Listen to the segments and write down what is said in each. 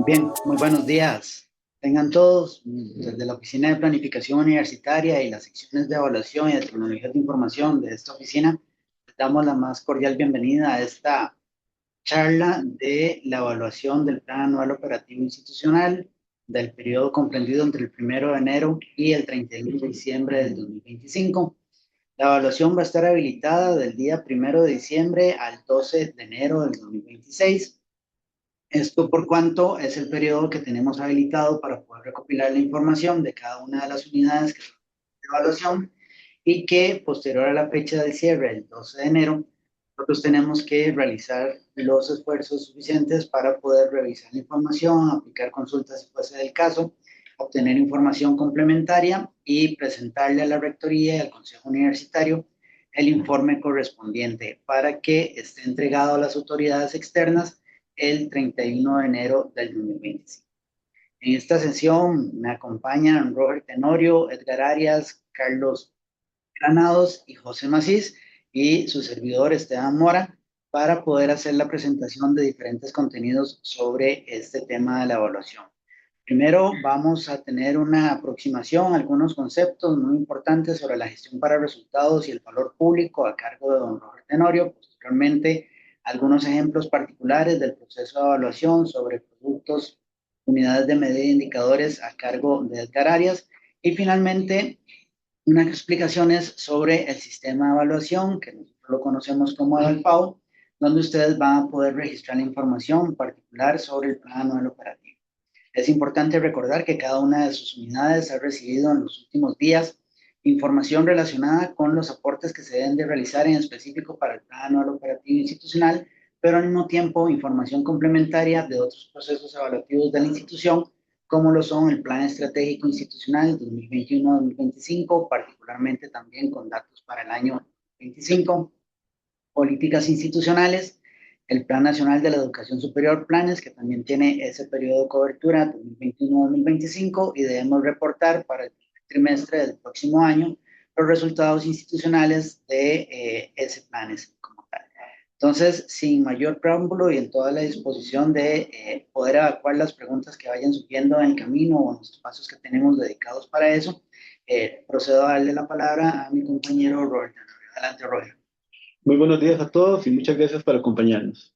Bien, muy buenos días. Tengan todos, desde la Oficina de Planificación Universitaria y las secciones de evaluación y de tecnologías de información de esta oficina, les damos la más cordial bienvenida a esta charla de la evaluación del Plan Anual Operativo Institucional del periodo comprendido entre el 1 de enero y el 31 de diciembre del 2025. La evaluación va a estar habilitada del día 1 de diciembre al 12 de enero del 2026. Esto por cuanto es el periodo que tenemos habilitado para poder recopilar la información de cada una de las unidades que son de evaluación y que posterior a la fecha de cierre, el 12 de enero, nosotros tenemos que realizar los esfuerzos suficientes para poder revisar la información, aplicar consultas si fuese del caso, obtener información complementaria y presentarle a la rectoría y al consejo universitario el informe correspondiente para que esté entregado a las autoridades externas el 31 de enero del 2025. En esta sesión me acompañan Robert Tenorio, Edgar Arias, Carlos Granados y José Macís y su servidor Esteban Mora para poder hacer la presentación de diferentes contenidos sobre este tema de la evaluación. Primero vamos a tener una aproximación, algunos conceptos muy importantes sobre la gestión para resultados y el valor público a cargo de don Robert Tenorio. Posteriormente, algunos ejemplos particulares del proceso de evaluación sobre productos, unidades de medida e indicadores a cargo de Edgar Arias. Y finalmente, unas explicaciones sobre el sistema de evaluación, que nosotros lo conocemos como EvalPAU, donde ustedes van a poder registrar la información particular sobre el plan anual operativo. Es importante recordar que cada una de sus unidades ha recibido en los últimos días información relacionada con los aportes que se deben de realizar en específico para el plan anual operativo institucional, pero al mismo tiempo información complementaria de otros procesos evaluativos de la institución, como lo son el Plan Estratégico Institucional 2021-2025, particularmente también con datos para el año 25, políticas institucionales, el Plan Nacional de la Educación Superior, planes que también tiene ese periodo de cobertura 2021-2025 y debemos reportar para el trimestre del próximo año los resultados institucionales de ese planes como tal. Entonces, sin mayor preámbulo y en toda la disposición de poder evacuar las preguntas que vayan surgiendo en el camino o en los espacios que tenemos dedicados para eso, procedo a darle la palabra a mi compañero Robert. Adelante, Roger. Muy buenos días a todos y muchas gracias por acompañarnos.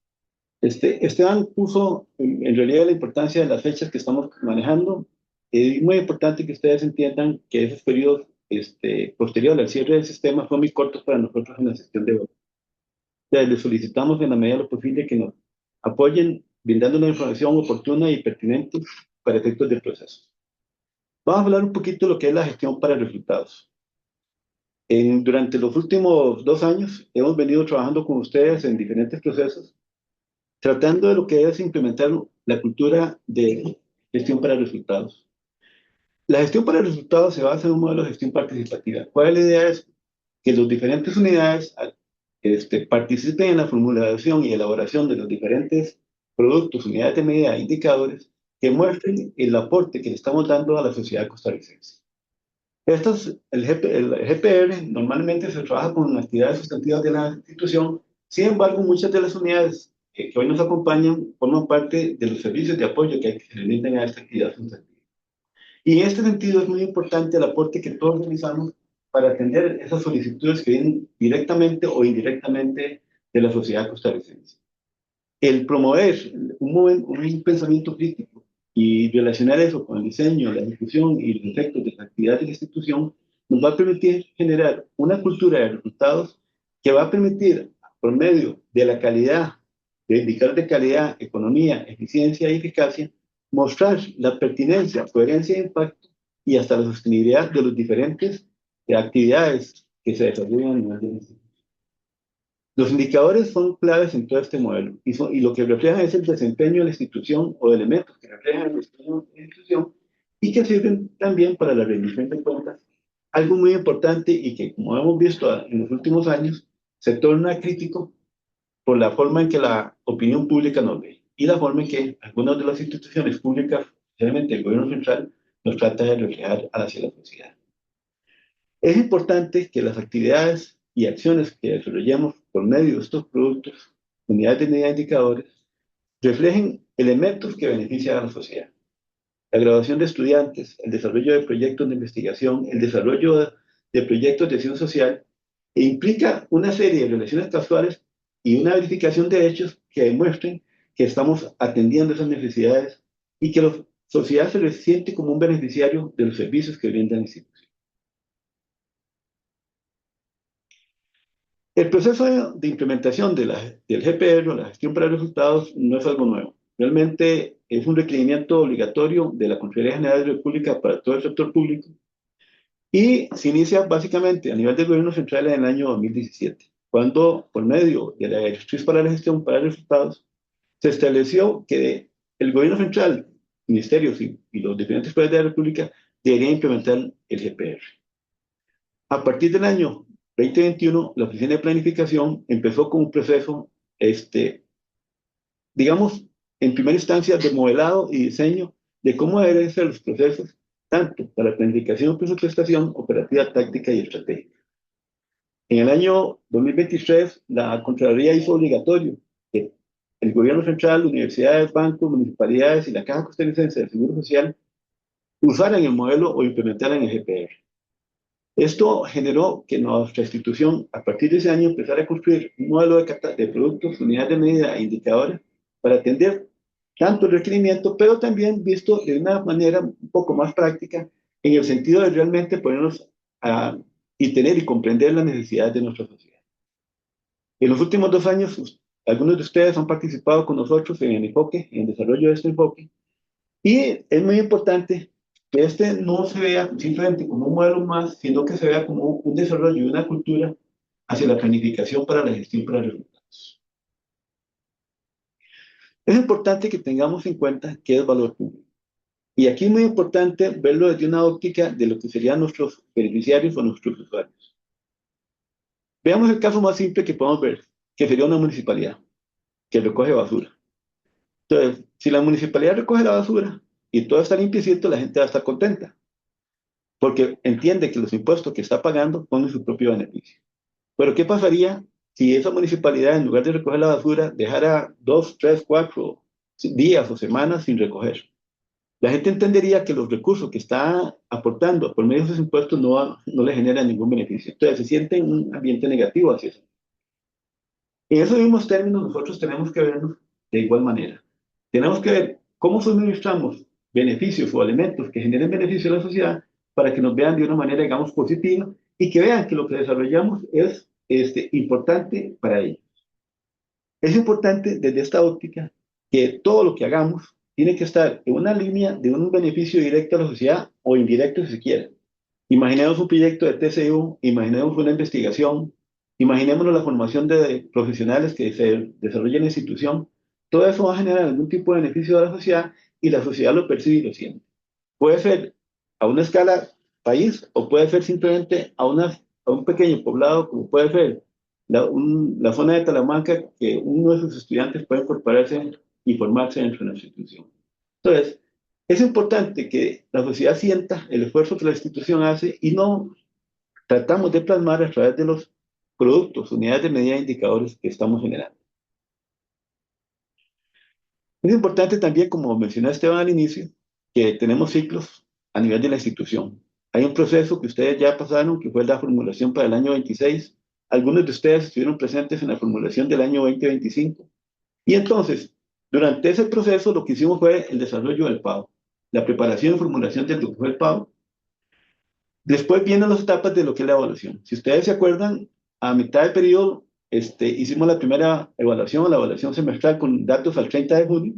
Esteban puso en realidad la importancia de las fechas que estamos manejando. Es muy importante que ustedes entiendan que esos periodos posteriores al cierre del sistema son muy cortos para nosotros en la gestión de votos. Les solicitamos en la medida de lo posible que nos apoyen brindando una información oportuna y pertinente para efectos del proceso. Vamos a hablar un poquito de lo que es la gestión para resultados. Durante los últimos 2 años hemos venido trabajando con ustedes en diferentes procesos, tratando de lo que es implementar la cultura de gestión para resultados. La gestión para resultados se basa en un modelo de gestión participativa. ¿Cuál es la idea? Es que las diferentes unidades participen en la formulación y elaboración de los diferentes productos, unidades de medida e indicadores que muestren el aporte que le estamos dando a la sociedad costarricense. El GPR normalmente se trabaja con actividades sustantivas de la institución. Sin embargo, muchas de las unidades que hoy nos acompañan forman parte de los servicios de apoyo que se le brindan a esta actividad sustantiva. Y en este sentido es muy importante el aporte que todos realizamos para atender esas solicitudes que vienen directamente o indirectamente de la sociedad costarricense. El promover un pensamiento crítico y relacionar eso con el diseño, la ejecución y los efectos de la actividad de la institución nos va a permitir generar una cultura de resultados que va a permitir, por medio de la calidad, de indicadores de calidad, economía, eficiencia y eficacia, mostrar la pertinencia, coherencia e impacto y hasta la sostenibilidad de los diferentes actividades que se desarrollan a nivel de la institución. Los indicadores son claves en todo este modelo y lo que reflejan es el desempeño de la institución o de elementos que reflejan el desempeño de la institución y que sirven también para la rendición de cuentas. Algo muy importante y que, como hemos visto en los últimos años, se torna crítico por la forma en que la opinión pública nos ve y la forma en que algunas de las instituciones públicas, especialmente el gobierno central, nos trata de reflejar hacia la sociedad. Es importante que las actividades y acciones que desarrollemos por medio de estos productos, unidades de medida de indicadores, reflejen elementos que benefician a la sociedad. La graduación de estudiantes, el desarrollo de proyectos de investigación, el desarrollo de proyectos de acción social, e implica una serie de relaciones casuales y una verificación de hechos que demuestren que estamos atendiendo esas necesidades y que la sociedad se les siente como un beneficiario de los servicios que brinda la institución. El proceso de implementación del GPR, o la gestión para resultados, no es algo nuevo. Realmente es un requerimiento obligatorio de la Contraloría General de la República para todo el sector público y se inicia básicamente a nivel del gobierno central en el año 2017, cuando por medio de la directriz para la gestión para resultados se estableció que el gobierno central, ministerios y los diferentes poderes de la República deberían implementar el GPR. A partir del año 2021, la Oficina de Planificación empezó con un proceso, digamos, en primera instancia de modelado y diseño de cómo deben ser los procesos, tanto para planificación, presupuestación, operativa, táctica y estratégica. En el año 2023, la Contraloría hizo obligatorio que el gobierno central, universidades, bancos, municipalidades y la Caja Costarricense del Seguro Social usaran el modelo o implementaran el GPR. Esto generó que nuestra institución, a partir de ese año, empezara a construir un modelo de productos, unidades de medida e indicadores para atender tanto el requerimiento, pero también visto de una manera un poco más práctica, en el sentido de realmente ponernos a y tener y comprender las necesidades de nuestra sociedad. En los últimos 2 años, algunos de ustedes han participado con nosotros en el enfoque, en el desarrollo de este enfoque, y es muy importante que este no se vea simplemente como un modelo más, sino que se vea como un desarrollo y una cultura hacia la planificación para la gestión para resultados. Es importante que tengamos en cuenta qué es valor público. Y aquí es muy importante verlo desde una óptica de lo que serían nuestros beneficiarios o nuestros usuarios. Veamos el caso más simple que podemos ver, que sería una municipalidad que recoge basura. Entonces, si la municipalidad recoge la basura y todo está limpiecito, la gente va a estar contenta, porque entiende que los impuestos que está pagando son en su propio beneficio. Pero ¿qué pasaría si esa municipalidad, en lugar de recoger la basura, dejara 2, 3, 4 días o semanas sin recoger? La gente entendería que los recursos que está aportando por medio de esos impuestos no le generan ningún beneficio. Entonces se siente en un ambiente negativo hacia eso. En esos mismos términos, nosotros tenemos que vernos de igual manera. Tenemos que ver cómo suministramos beneficios o elementos que generen beneficio a la sociedad para que nos vean de una manera, digamos, positiva y que vean que lo que desarrollamos es importante para ellos. Es importante desde esta óptica que todo lo que hagamos tiene que estar en una línea de un beneficio directo a la sociedad o indirecto si se quiere. Imaginemos un proyecto de TCU, imaginemos una investigación, imaginémonos la formación de profesionales que se desarrolla en la institución. Todo eso va a generar algún tipo de beneficio a la sociedad y la sociedad lo percibe y lo siente. Puede ser a una escala país o puede ser simplemente a un pequeño poblado como puede ser la zona de Talamanca, que uno de sus estudiantes puede incorporarse y formarse dentro de la institución. Entonces, es importante que la sociedad sienta el esfuerzo que la institución hace y no tratamos de plasmar a través de los productos, unidades de medida e indicadores que estamos generando. Es importante también, como mencionó Esteban al inicio, que tenemos ciclos a nivel de la institución. Hay un proceso que ustedes ya pasaron, que fue la formulación para el año 26. Algunos de ustedes estuvieron presentes en la formulación del año 2025. Y entonces, durante ese proceso, lo que hicimos fue el desarrollo del PAO, la preparación y formulación de lo que fue el PAO. Después vienen las etapas de lo que es la evaluación. Si ustedes se acuerdan, a mitad del periodo hicimos la primera evaluación, la evaluación semestral con datos al 30 de junio.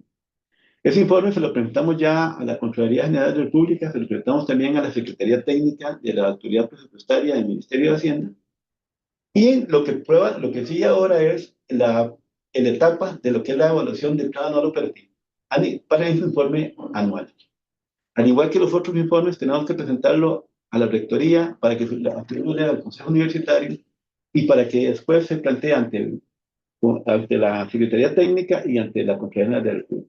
Ese informe se lo presentamos ya a la Contraloría General de la República, se lo presentamos también a la Secretaría Técnica de la Autoridad Presupuestaria del Ministerio de Hacienda. Y lo que sigue ahora es la etapa de lo que es la evaluación del plan anual operativo para ese informe anual. Al igual que los otros informes, tenemos que presentarlo a la Rectoría para que la figure al Consejo Universitario y para que después se plantee ante la Secretaría Técnica y ante la Contraloría General de la República.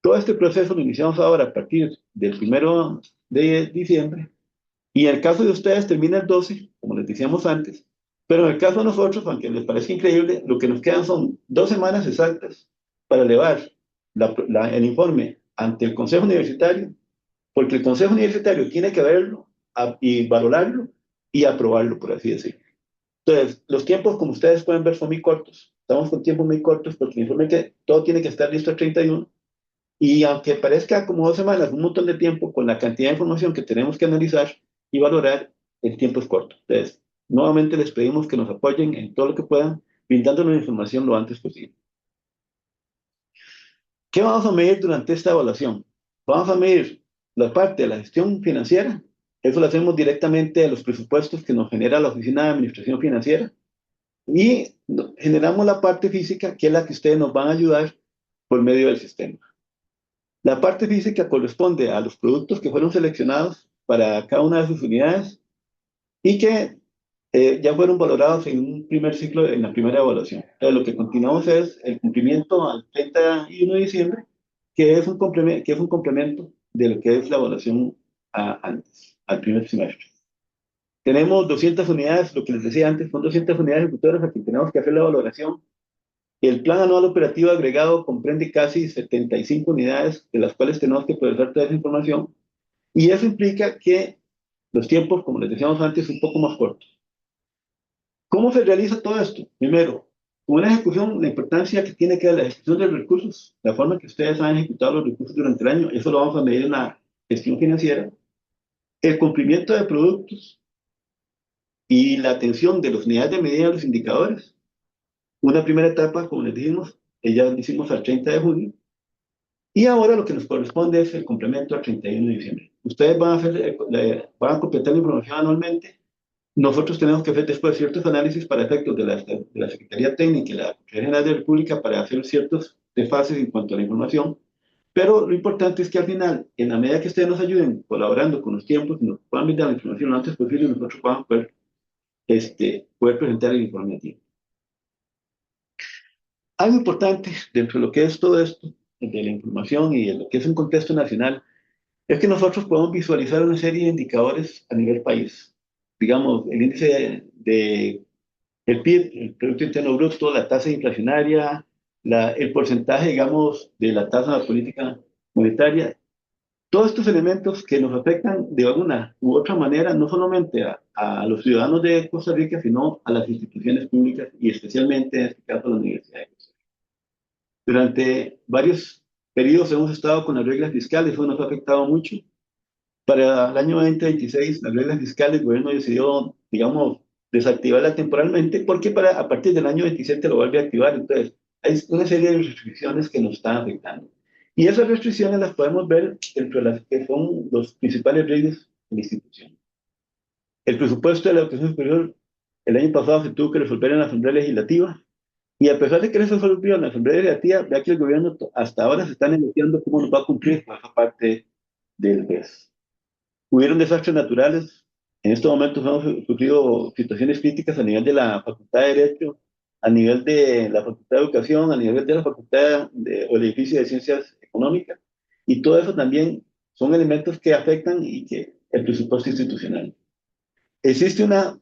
Todo este proceso lo iniciamos ahora a partir del 1 de diciembre y en el caso de ustedes termina el 12, como les decíamos antes, pero en el caso de nosotros, aunque les parezca increíble, lo que nos quedan son 2 semanas exactas para elevar el informe ante el Consejo Universitario, porque el Consejo Universitario tiene que verlo y valorarlo y aprobarlo, por así decirlo. Entonces, los tiempos, como ustedes pueden ver, son muy cortos. Estamos con tiempos muy cortos porque el informe que todo tiene que estar listo el 31. Y aunque parezca como 2 semanas, un montón de tiempo, con la cantidad de información que tenemos que analizar y valorar, el tiempo es corto. Entonces, nuevamente les pedimos que nos apoyen en todo lo que puedan, brindándonos información lo antes posible. ¿Qué vamos a medir durante esta evaluación? Vamos a medir la parte de la gestión financiera. Eso lo hacemos directamente de los presupuestos que nos genera la Oficina de Administración Financiera. Y generamos la parte física, que es la que ustedes nos van a ayudar por medio del sistema. La parte física corresponde a los productos que fueron seleccionados para cada una de sus unidades y que ya fueron valorados en un primer ciclo, en la primera evaluación. Entonces, lo que continuamos es el cumplimiento al 31 de diciembre, que es un complemento de lo que es la evaluación antes, al primer semestre. Tenemos 200 unidades, lo que les decía antes, son 200 unidades ejecutoras a quien tenemos que hacer la valoración. El plan anual operativo agregado comprende casi 75 unidades, de las cuales tenemos que procesar toda esa información, y eso implica que los tiempos, como les decíamos antes, son un poco más cortos. ¿Cómo se realiza todo esto? Primero, con una ejecución, la importancia que tiene que dar la ejecución de los recursos, la forma que ustedes han ejecutado los recursos durante el año, eso lo vamos a medir en la gestión financiera, el cumplimiento de productos y la atención de las unidades de medida de los indicadores. Una primera etapa, como les dijimos, ya la hicimos al 30 de junio, y ahora lo que nos corresponde es el complemento al 31 de diciembre. Ustedes van a completar la información anualmente. Nosotros tenemos que hacer después ciertos análisis para efectos de la Secretaría Técnica y la Secretaría General de la República para hacer ciertos desfases en cuanto a la información. Pero lo importante es que al final, en la medida que ustedes nos ayuden colaborando con los tiempos y nos puedan brindar la información lo antes posible, nosotros vamos a poder presentar el informe a tiempo. Algo importante dentro de lo que es todo esto, de la información y de lo que es un contexto nacional, es que nosotros podemos visualizar una serie de indicadores a nivel país. Digamos, el índice el PIB, el Producto Interno Bruto, la tasa inflacionaria, el porcentaje, digamos, de la tasa de política monetaria. Todos estos elementos que nos afectan de alguna u otra manera, no solamente a los ciudadanos de Costa Rica, sino a las instituciones públicas y especialmente, en este caso, a la Universidad de Costa Rica. Durante varios periodos hemos estado con las reglas fiscales, eso nos ha afectado mucho. Para el año 2026, las reglas fiscales, el gobierno decidió, digamos, desactivarla temporalmente, porque a partir del año 27 lo vuelve a activar. Entonces, hay una serie de restricciones que nos están afectando. Y esas restricciones las podemos ver entre las que son los principales riesgos de la institución. El presupuesto de la educación superior el año pasado se tuvo que resolver en la Asamblea Legislativa, y a pesar de que eso resolvió en la Asamblea Legislativa, vea que el gobierno hasta ahora se está negociando cómo nos va a cumplir con esa parte del BES. Hubieron desastres naturales. En estos momentos hemos sufrido situaciones críticas a nivel de la Facultad de Derecho, a nivel de la Facultad de Educación, a nivel de la Facultad o el edificio de Ciencias Económicas. Y todo eso también son elementos que afectan y que el presupuesto institucional. Existe una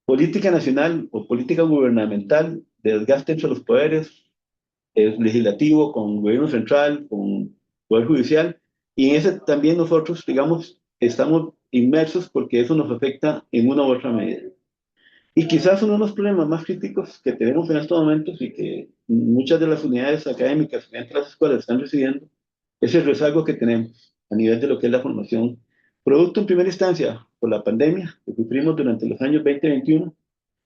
política nacional o política gubernamental de desgaste entre los poderes, el legislativo con gobierno central, con poder judicial, y en ese también nosotros, digamos, estamos inmersos porque eso nos afecta en una u otra medida. Y quizás uno de los problemas más críticos que tenemos en estos momentos y que muchas de las unidades académicas que entran a las escuelas están recibiendo es el rezago que tenemos a nivel de lo que es la formación, producto en primera instancia por la pandemia que sufrimos durante los años 2021,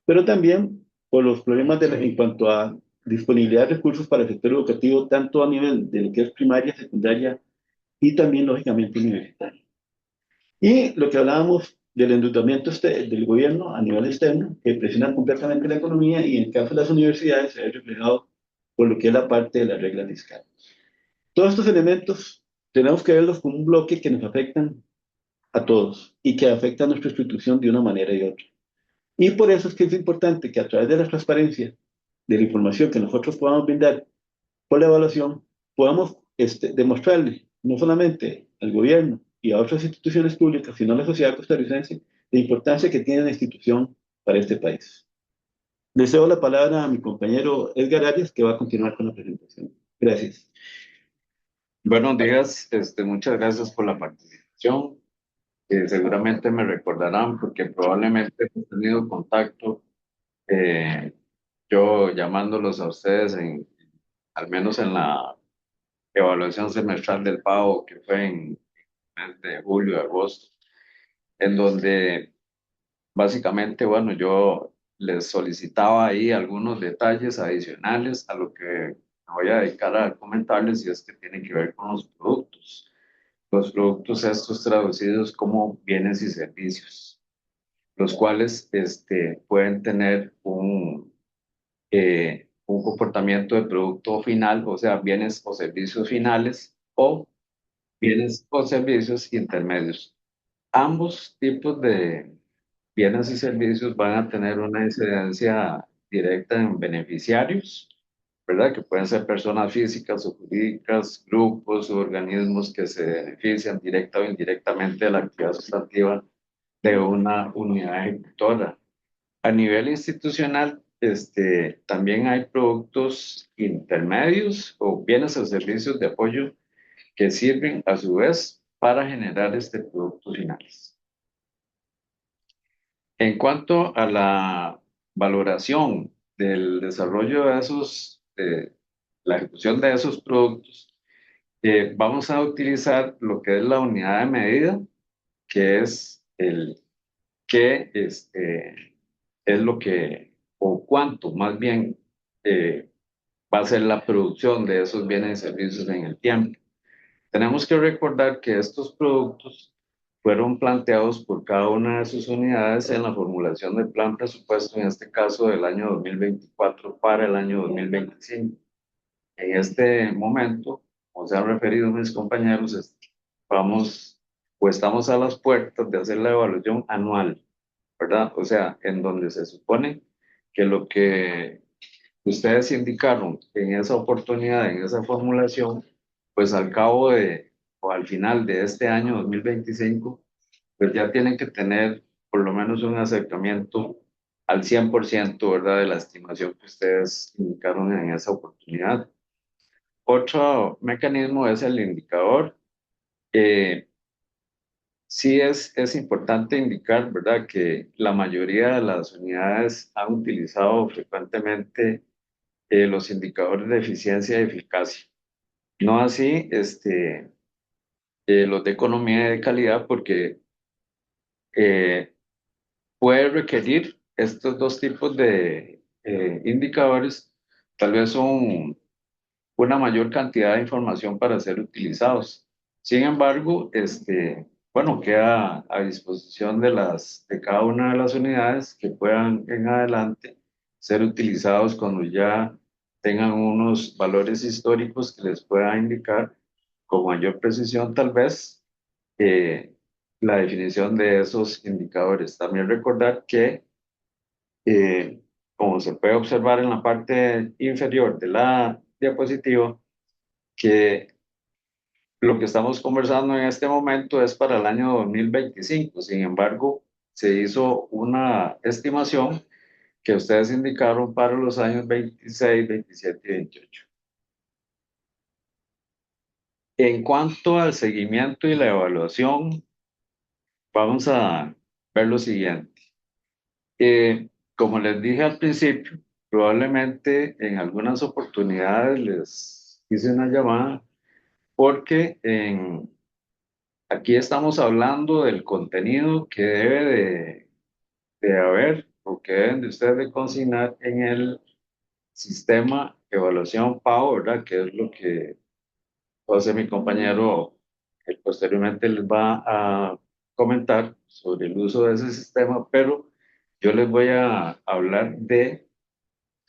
pero también por los problemas en cuanto a disponibilidad de recursos para el sector educativo, tanto a nivel de lo que es primaria, secundaria y también, lógicamente, universitaria. Y lo que hablábamos del endeudamiento del gobierno a nivel externo, que presiona completamente la economía y en el caso de las universidades se ve reflejado por lo que es la parte de la regla fiscal. Todos estos elementos tenemos que verlos como un bloque que nos afectan a todos y que afecta a nuestra institución de una manera y otra. Y por eso es que es importante que a través de la transparencia de la información que nosotros podamos brindar por la evaluación, podamos demostrarle no solamente al gobierno y a otras instituciones públicas, sino a la sociedad costarricense, la importancia que tiene la institución para este país. Le cedo la palabra a mi compañero Edgar Arias, que va a continuar con la presentación. Gracias. Buenos días, muchas gracias por la participación. Seguramente me recordarán porque probablemente hemos tenido contacto, eh, yo llamándolos a ustedes al menos en la evaluación semestral del PAO que fue en el mes de julio, agosto, en donde básicamente, bueno, yo les solicitaba ahí algunos detalles adicionales a lo que me voy a dedicar a comentarles y es que tiene que ver con los productos. Los productos estos traducidos como bienes y servicios, los cuales pueden tener un comportamiento de producto final, o sea, bienes o servicios finales o bienes o servicios intermedios. Ambos tipos de bienes y servicios van a tener una incidencia directa en beneficiarios, ¿verdad? Que pueden ser personas físicas o jurídicas, grupos o organismos que se benefician directa o indirectamente de la actividad sustantiva de una unidad ejecutora. A nivel institucional, también hay productos intermedios o bienes o servicios de apoyo que sirven a su vez para generar productos finales. En cuanto a la valoración del desarrollo de la ejecución de esos productos, vamos a utilizar lo que es la unidad de medida, que es el que es lo que, o cuánto más bien va a ser la producción de esos bienes y servicios en el tiempo. Tenemos que recordar que estos productos fueron planteados por cada una de sus unidades en la formulación del plan presupuesto, en este caso del año 2024 para el año 2025. En este momento, como se han referido mis compañeros, vamos o estamos a las puertas de hacer la evaluación anual, ¿verdad? O sea, en donde se supone que lo que ustedes indicaron en esa oportunidad, en esa formulación, pues al cabo o al final de este año 2025, pues ya tienen que tener por lo menos un acercamiento al 100%, ¿verdad? De la estimación que ustedes indicaron en esa oportunidad. Otro mecanismo es el indicador. Sí es importante indicar, ¿verdad?, que la mayoría de las unidades han utilizado frecuentemente los indicadores de eficiencia y eficacia. No así los de economía y de calidad, porque eh, puede requerir estos dos tipos de indicadores, tal vez son una mayor cantidad de información para ser utilizados. Sin embargo, bueno, queda a disposición de cada una de las unidades que puedan en adelante ser utilizados cuando ya tengan unos valores históricos que les pueda indicar con mayor precisión tal vez eh, la definición de esos indicadores. También recordar que, como se puede observar en la parte inferior de la diapositiva, que lo que estamos conversando en este momento es para el año 2025. Sin embargo, se hizo una estimación que ustedes indicaron para los años 26, 27 y 28. En cuanto al seguimiento y la evaluación, vamos a ver lo siguiente. Como les dije al principio, probablemente en algunas oportunidades les hice una llamada porque aquí estamos hablando del contenido que debe de haber o que deben de ustedes de consignar en el sistema evaluación PAO, ¿verdad? Que es lo que va a hacer mi compañero, que posteriormente les va a comentar sobre el uso de ese sistema, pero yo les voy a hablar de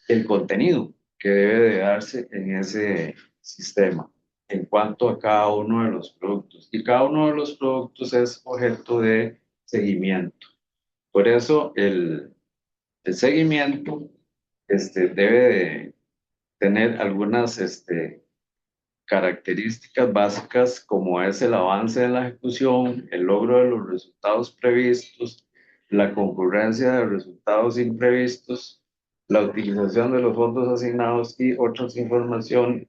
el contenido que debe de darse en ese sistema en cuanto a cada uno de los productos. Y cada uno de los productos es objeto de seguimiento. Por eso el seguimiento debe de tener algunas características básicas como es el avance de la ejecución, el logro de los resultados previstos, la concurrencia de resultados imprevistos, la utilización de los fondos asignados y otra información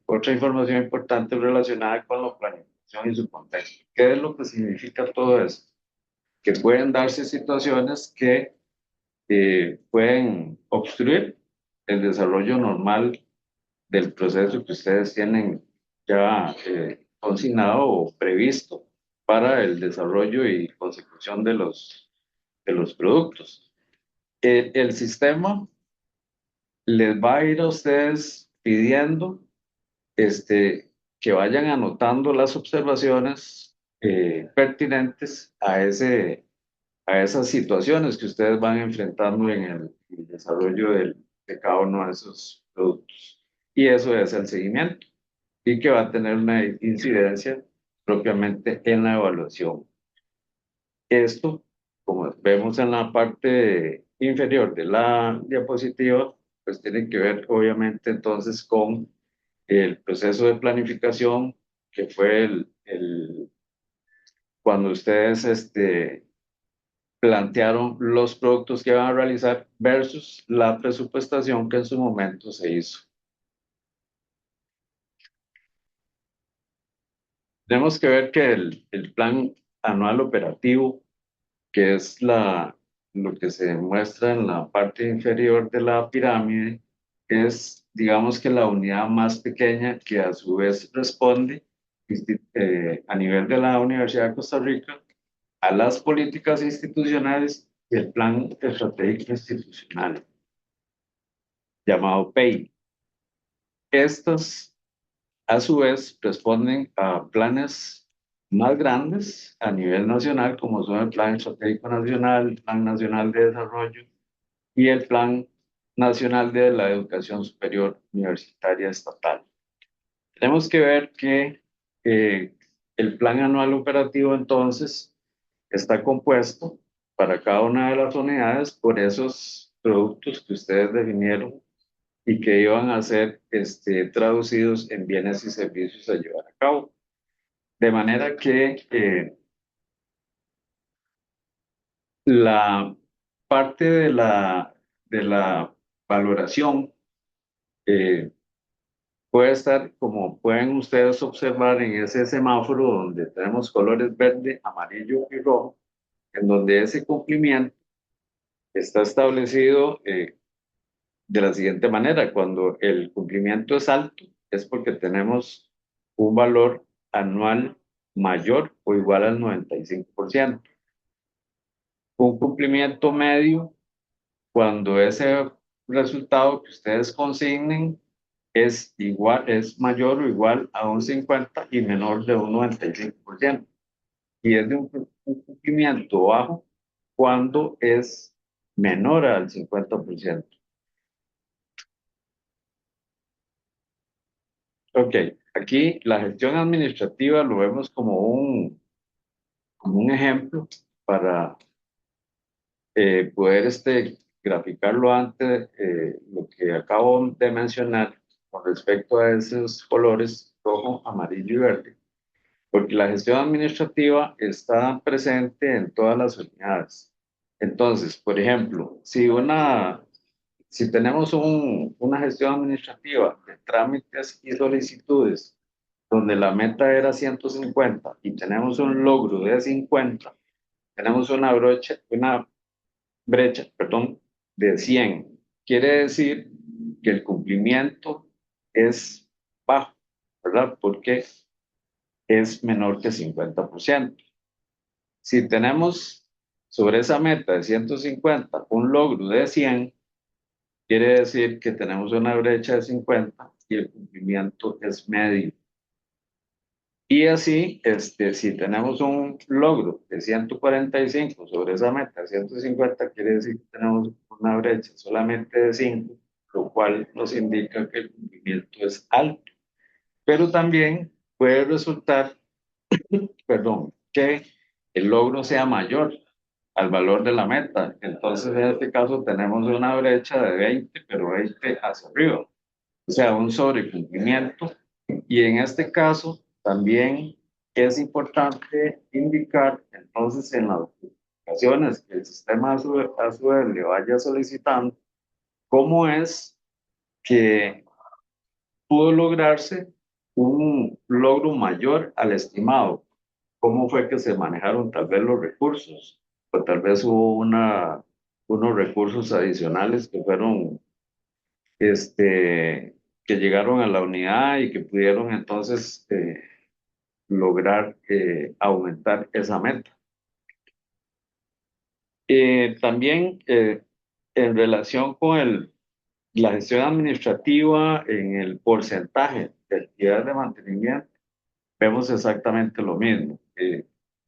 importante relacionada con la planificación y su contexto. ¿Qué es lo que significa todo esto? Que pueden darse situaciones que pueden obstruir el desarrollo normal del proceso que ustedes tienen ya consignado o previsto para el desarrollo y consecución de los productos. El sistema les va a ir a ustedes pidiendo que vayan anotando las observaciones pertinentes a esas situaciones que ustedes van enfrentando en el desarrollo de cada uno de esos productos. Y eso es el seguimiento y que va a tener una incidencia propiamente en la evaluación. Esto, como vemos en la parte inferior de la diapositiva, pues tiene que ver obviamente entonces con el proceso de planificación que fue cuando ustedes plantearon los productos que van a realizar versus la presupuestación que en su momento se hizo. Tenemos que ver que el plan anual operativo, que es lo que se muestra en la parte inferior de la pirámide, es, digamos que la unidad más pequeña que a su vez responde a nivel de la Universidad de Costa Rica a las políticas institucionales y el plan estratégico institucional, llamado PEI. Estos, a su vez, responden a planes más grandes a nivel nacional, como son el Plan Estratégico Nacional, el Plan Nacional de Desarrollo y el Plan Nacional de la Educación Superior Universitaria Estatal. Tenemos que ver que el Plan Anual Operativo, entonces, está compuesto para cada una de las unidades por esos productos que ustedes definieron y que iban a ser traducidos en bienes y servicios a llevar a cabo. De manera que la parte de la valoración puede estar, como pueden ustedes observar en ese semáforo donde tenemos colores verde, amarillo y rojo, en donde ese cumplimiento está establecido de la siguiente manera: cuando el cumplimiento es alto, es porque tenemos un valor anual mayor o igual al 95%. Un cumplimiento medio, cuando ese resultado que ustedes consignen es mayor o igual a un 50 y menor de un 95%. Y es de un cumplimiento bajo cuando es menor al 50%. Ok, aquí la gestión administrativa lo vemos como un ejemplo para poder graficarlo antes, lo que acabo de mencionar con respecto a esos colores rojo, amarillo y verde, porque la gestión administrativa está presente en todas las unidades. Entonces, por ejemplo, si tenemos una gestión administrativa de trámites y solicitudes donde la meta era 150 y tenemos un logro de 50, tenemos una brecha, perdón, de 100. Quiere decir que el cumplimiento es bajo, ¿verdad? Porque es menor que 50%. Si tenemos sobre esa meta de 150 un logro de 100, quiere decir que tenemos una brecha de 50 y el cumplimiento es medio. Y así, si tenemos un logro de 145 sobre esa meta de 150, quiere decir que tenemos una brecha solamente de 5, lo cual nos indica que el cumplimiento es alto. Pero también puede resultar, perdón, que el logro sea mayor al valor de la meta. Entonces, en este caso, tenemos una brecha de 20, pero 20 hacia arriba. O sea, un sobrecumplimiento. Y en este caso, también es importante indicar, entonces, en las notificaciones que el sistema a su vez le vaya solicitando, cómo es que pudo lograrse un logro mayor al estimado. ¿Cómo fue que se manejaron tal vez los recursos? O tal vez hubo unos recursos adicionales que fueron, que llegaron a la unidad y que pudieron entonces lograr aumentar esa meta. También en relación con la gestión administrativa en el porcentaje de actividades de mantenimiento, vemos exactamente lo mismo.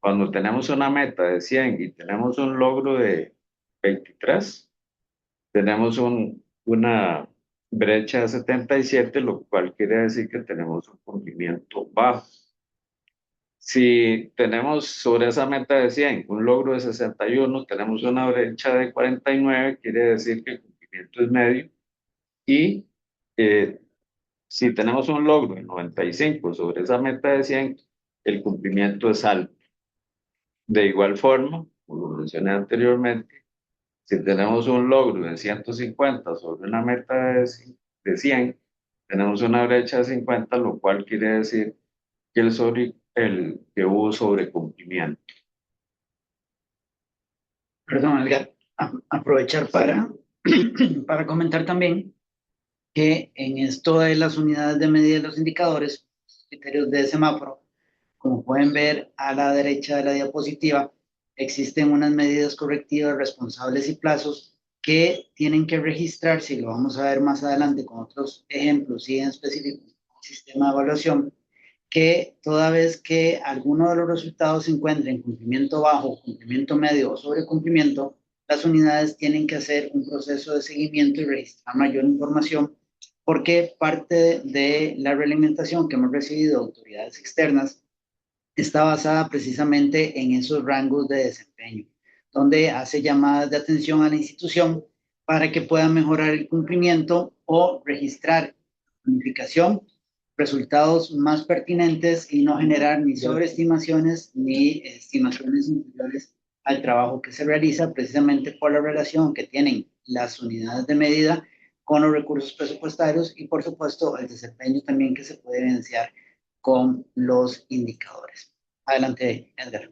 Cuando tenemos una meta de 100 y tenemos un logro de 23, tenemos una brecha de 77, lo cual quiere decir que tenemos un cumplimiento bajo. Si tenemos sobre esa meta de 100 un logro de 61, tenemos una brecha de 49, quiere decir que el cumplimiento es medio. Y eh, si tenemos un logro de 95 sobre esa meta de 100, el cumplimiento es alto. De igual forma, como lo mencioné anteriormente, si tenemos un logro de 150 sobre una meta de 100, tenemos una brecha de 50, lo cual quiere decir que, que hubo sobrecumplimiento. Perdón, Edgar, aprovechar para comentar también que en esto de las unidades de medida de los indicadores, criterios de semáforo, como pueden ver a la derecha de la diapositiva, existen unas medidas correctivas, responsables y plazos que tienen que registrarse, y lo vamos a ver más adelante con otros ejemplos y en específico el sistema de evaluación, que toda vez que alguno de los resultados se encuentre en cumplimiento bajo, cumplimiento medio o sobrecumplimiento, las unidades tienen que hacer un proceso de seguimiento y registrar mayor información, porque parte de la realimentación que hemos recibido de autoridades externas está basada precisamente en esos rangos de desempeño, donde hace llamadas de atención a la institución para que pueda mejorar el cumplimiento o registrar planificación, resultados más pertinentes y no generar ni sobreestimaciones ni estimaciones inferiores al trabajo que se realiza, precisamente por la relación que tienen las unidades de medida con los recursos presupuestarios y, por supuesto, el desempeño también que se puede evidenciar con los indicadores. Adelante, Edgar.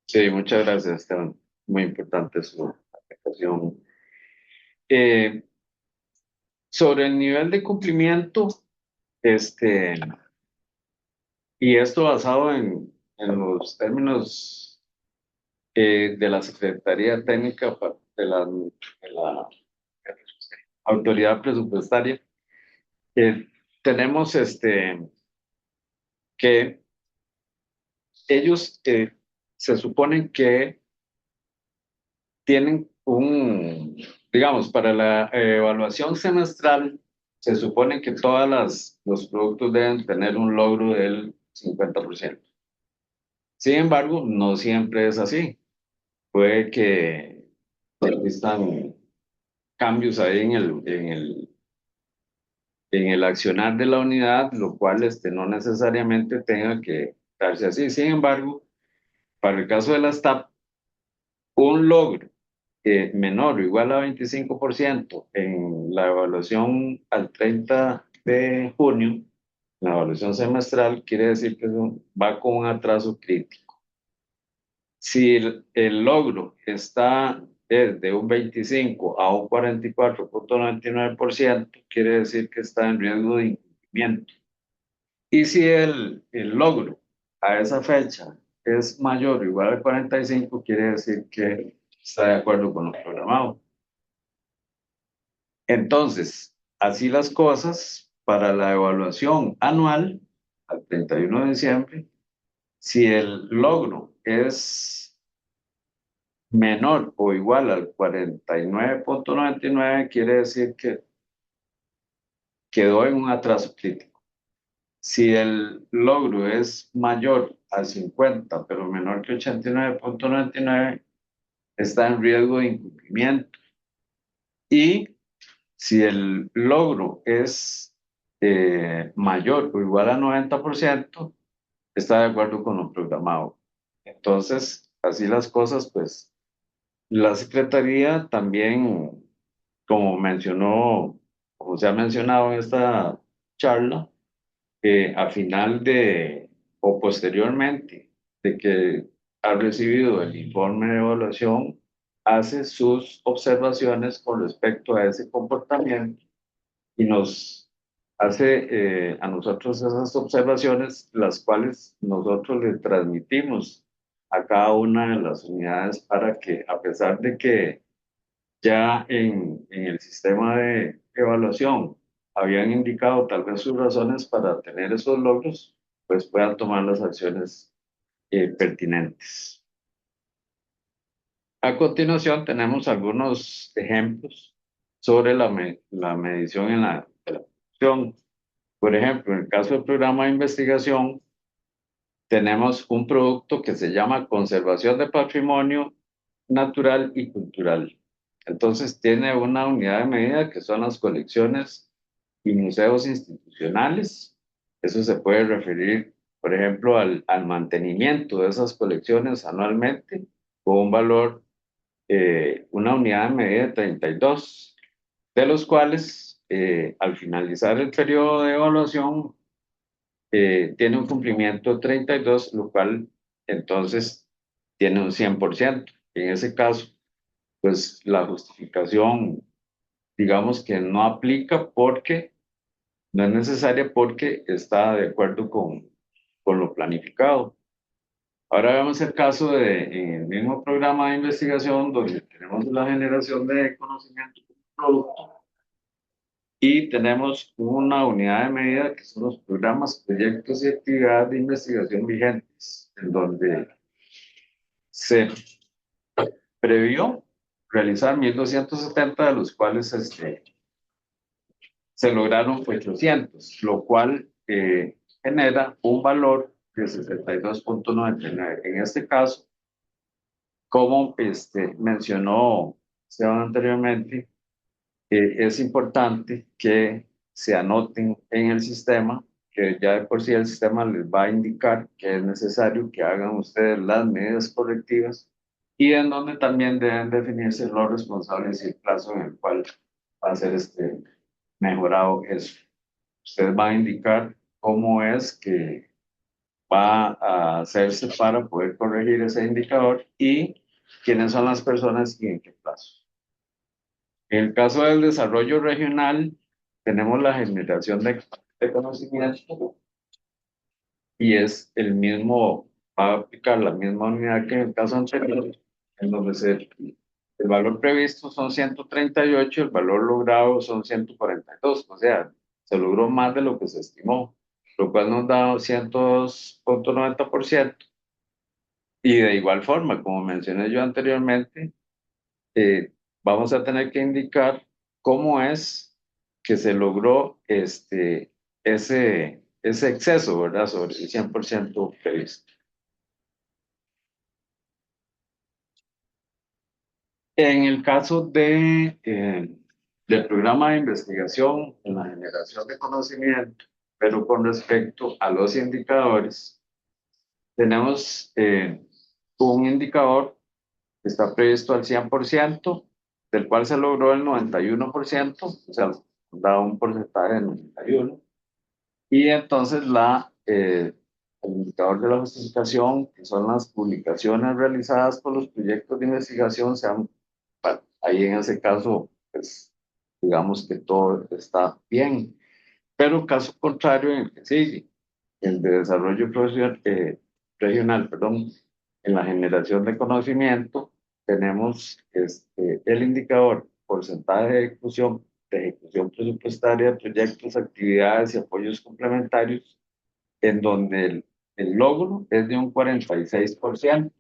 Sí, muchas gracias, Esteban. Muy importante su aplicación. Sobre el nivel de cumplimiento, este, y esto basado en los términos de la Secretaría Técnica de la Autoridad Presupuestaria, tenemos que ellos se suponen que tienen digamos, para la evaluación semestral, se supone que los productos deben tener un logro del 50%. Sin embargo, no siempre es así. Puede que existan cambios ahí en el accionar de la unidad, lo cual no necesariamente tenga que darse así. Sin embargo, para el caso de las TAP, un logro menor o igual a 25% en la evaluación al 30 de junio, la evaluación semestral, quiere decir que va con un atraso crítico. Si el logro está de un 25 a un 44,99%, quiere decir que está en riesgo de incumplimiento. Y si el logro a esa fecha es mayor o igual al 45, quiere decir que está de acuerdo con lo programado. Entonces, así las cosas, para la evaluación anual, al 31 de diciembre, si el logro es menor o igual al 49,99, quiere decir que quedó en un atraso crítico. Si el logro es mayor a 50, pero menor que 89,99, está en riesgo de incumplimiento. Y si el logro es mayor o igual a 90%, está de acuerdo con lo programado. Entonces, así las cosas, pues la Secretaría también como mencionó, como se ha mencionado en esta charla, a final de o posteriormente de que ha recibido el informe de evaluación, hace sus observaciones con respecto a ese comportamiento y nos hace a nosotros esas observaciones, las cuales nosotros le transmitimos a cada una de las unidades para que, a pesar de que ya en el sistema de evaluación habían indicado tal vez sus razones para tener esos logros, pues puedan tomar las acciones pertinentes. A continuación tenemos algunos ejemplos sobre la medición en de la producción. Por ejemplo, en el caso del programa de investigación, tenemos un producto que se llama conservación de patrimonio natural y cultural. Entonces tiene una unidad de medida que son las colecciones y museos institucionales. Eso se puede referir, por ejemplo, al mantenimiento de esas colecciones anualmente con un valor, una unidad de medida de 32, de los cuales al finalizar el periodo de evaluación tiene un cumplimiento 32, lo cual entonces tiene un 100%. En ese caso, pues la justificación, digamos que no aplica porque no es necesaria porque está de acuerdo con lo planificado. Ahora vemos el caso de en el mismo programa de investigación donde tenemos la generación de conocimiento como producto y tenemos una unidad de medida que son los programas, proyectos y actividades de investigación vigentes, en donde se previó realizar 1.270, de los cuales se lograron 800, lo cual genera un valor de 62.99. En este caso, como mencionó Esteban anteriormente, es importante que se anoten en el sistema, que ya de por sí el sistema les va a indicar que es necesario que hagan ustedes las medidas correctivas y en donde también deben definirse los responsables y el plazo en el cual va a ser mejorado eso. Usted va a indicar cómo es que va a hacerse para poder corregir ese indicador y quiénes son las personas y en qué plazo. En el caso del desarrollo regional, tenemos la generación de conocimiento y es el mismo, va a aplicar la misma unidad que en el caso anterior, en donde el valor previsto son 138, el valor logrado son 142, o sea, se logró más de lo que se estimó, lo cual nos da 102.90%. Y de igual forma, como mencioné yo anteriormente, vamos a tener que indicar cómo es que se logró ese exceso, ¿verdad? Sobre el 100% previsto. En el caso del programa de investigación en la generación de conocimiento, pero con respecto a los indicadores, tenemos un indicador que está previsto al 100%, del cual se logró el 91%, o sea, da un porcentaje de 91%, y entonces el indicador de la justificación, que son las publicaciones realizadas por los proyectos de investigación, bueno, ahí en ese caso, pues digamos que todo está bien, pero caso contrario en el que sigue, el de desarrollo regional, perdón, en la generación de conocimiento, tenemos el indicador porcentaje de ejecución presupuestaria de proyectos, actividades y apoyos complementarios, en donde el logro es de un 46%,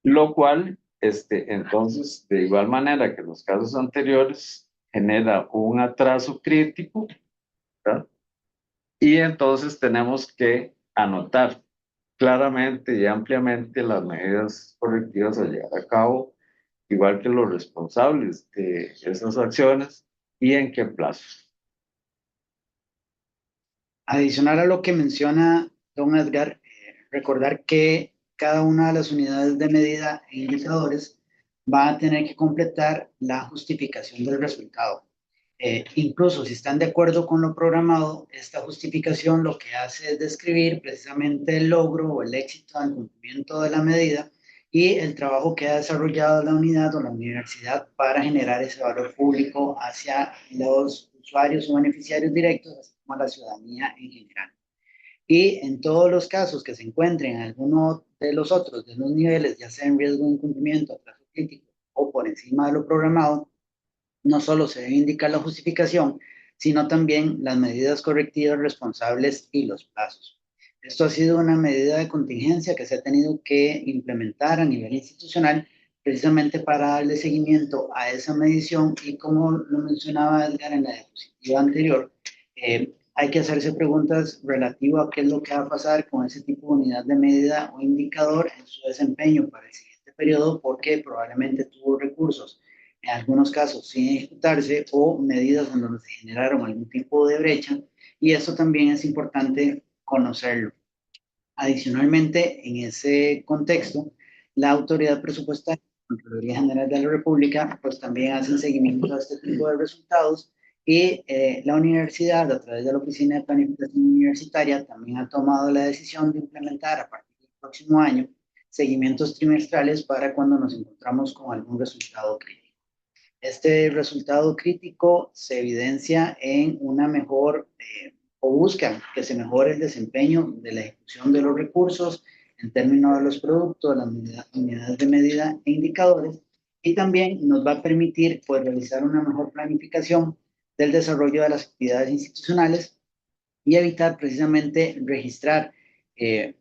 lo cual, entonces, de igual manera que en los casos anteriores, genera un atraso crítico, ¿verdad? Y entonces tenemos que anotar claramente y ampliamente las medidas correctivas a llevar a cabo, igual que los responsables de esas acciones y en qué plazo. Adicional a lo que menciona don Edgar, recordar que cada una de las unidades de medida e indicadores va a tener que completar la justificación del resultado. Incluso si están de acuerdo con lo programado, esta justificación lo que hace es describir precisamente el logro o el éxito del cumplimiento de la medida y el trabajo que ha desarrollado la unidad o la universidad para generar ese valor público hacia los usuarios o beneficiarios directos, así como a la ciudadanía en general. Y en todos los casos que se encuentren en alguno de los otros de los niveles, ya sea en riesgo de incumplimiento, atraso crítico o por encima de lo programado, no solo se debe indicar la justificación, sino también las medidas correctivas responsables y los plazos. Esto ha sido una medida de contingencia que se ha tenido que implementar a nivel institucional precisamente para darle seguimiento a esa medición y como lo mencionaba Edgar en la diapositiva anterior, hay que hacerse preguntas relativas a qué es lo que va a pasar con ese tipo de unidad de medida o indicador en su desempeño para el siguiente periodo porque probablemente tuvo recursos en algunos casos sin ejecutarse o medidas en donde se generaron algún tipo de brecha y eso también es importante conocerlo. Adicionalmente, en ese contexto, la autoridad presupuestaria, la Contraloría General de la República, pues también hacen seguimiento a este tipo de resultados y la universidad, a través de la Oficina de Planificación Universitaria, también ha tomado la decisión de implementar a partir del próximo año seguimientos trimestrales para cuando nos encontramos con algún resultado crítico. Este resultado crítico se evidencia en una mejor o busca que se mejore el desempeño de la ejecución de los recursos en términos de los productos, las unidades de medida e indicadores y también nos va a permitir pues, realizar una mejor planificación del desarrollo de las actividades institucionales y evitar precisamente registrar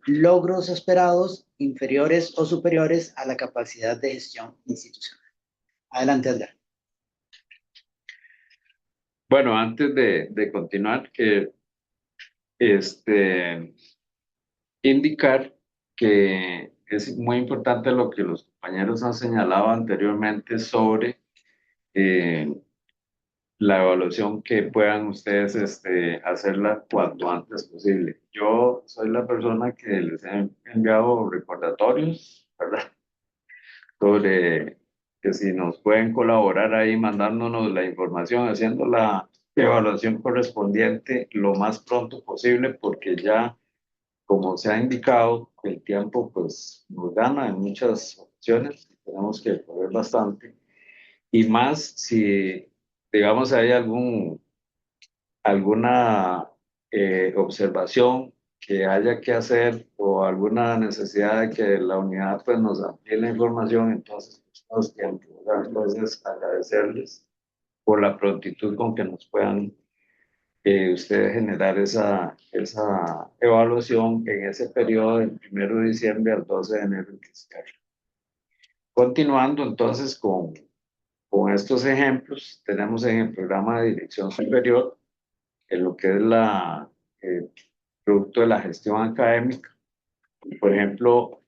logros esperados inferiores o superiores a la capacidad de gestión institucional. Adelante, Edgar. Bueno, antes de continuar, que indicar que es muy importante lo que los compañeros han señalado anteriormente sobre eh, la evaluación que puedan ustedes hacerla cuanto antes posible. Yo soy la persona que les he enviado recordatorios, ¿verdad? Sobre que si nos pueden colaborar ahí mandándonos la información, haciendo la evaluación correspondiente lo más pronto posible, porque ya, como se ha indicado, el tiempo pues nos gana en muchas opciones, tenemos que correr bastante, y más si, digamos, hay alguna observación que haya que hacer o alguna necesidad de que la unidad pues nos amplíe la información, entonces pues, tiempo, ¿verdad? Entonces agradecerles por la prontitud con que nos puedan ustedes generar esa evaluación en ese periodo del 1 de diciembre al 12 de enero en que está. Continuando entonces con estos ejemplos, tenemos en el programa de dirección superior en lo que es eh, producto de la gestión académica. Por ejemplo,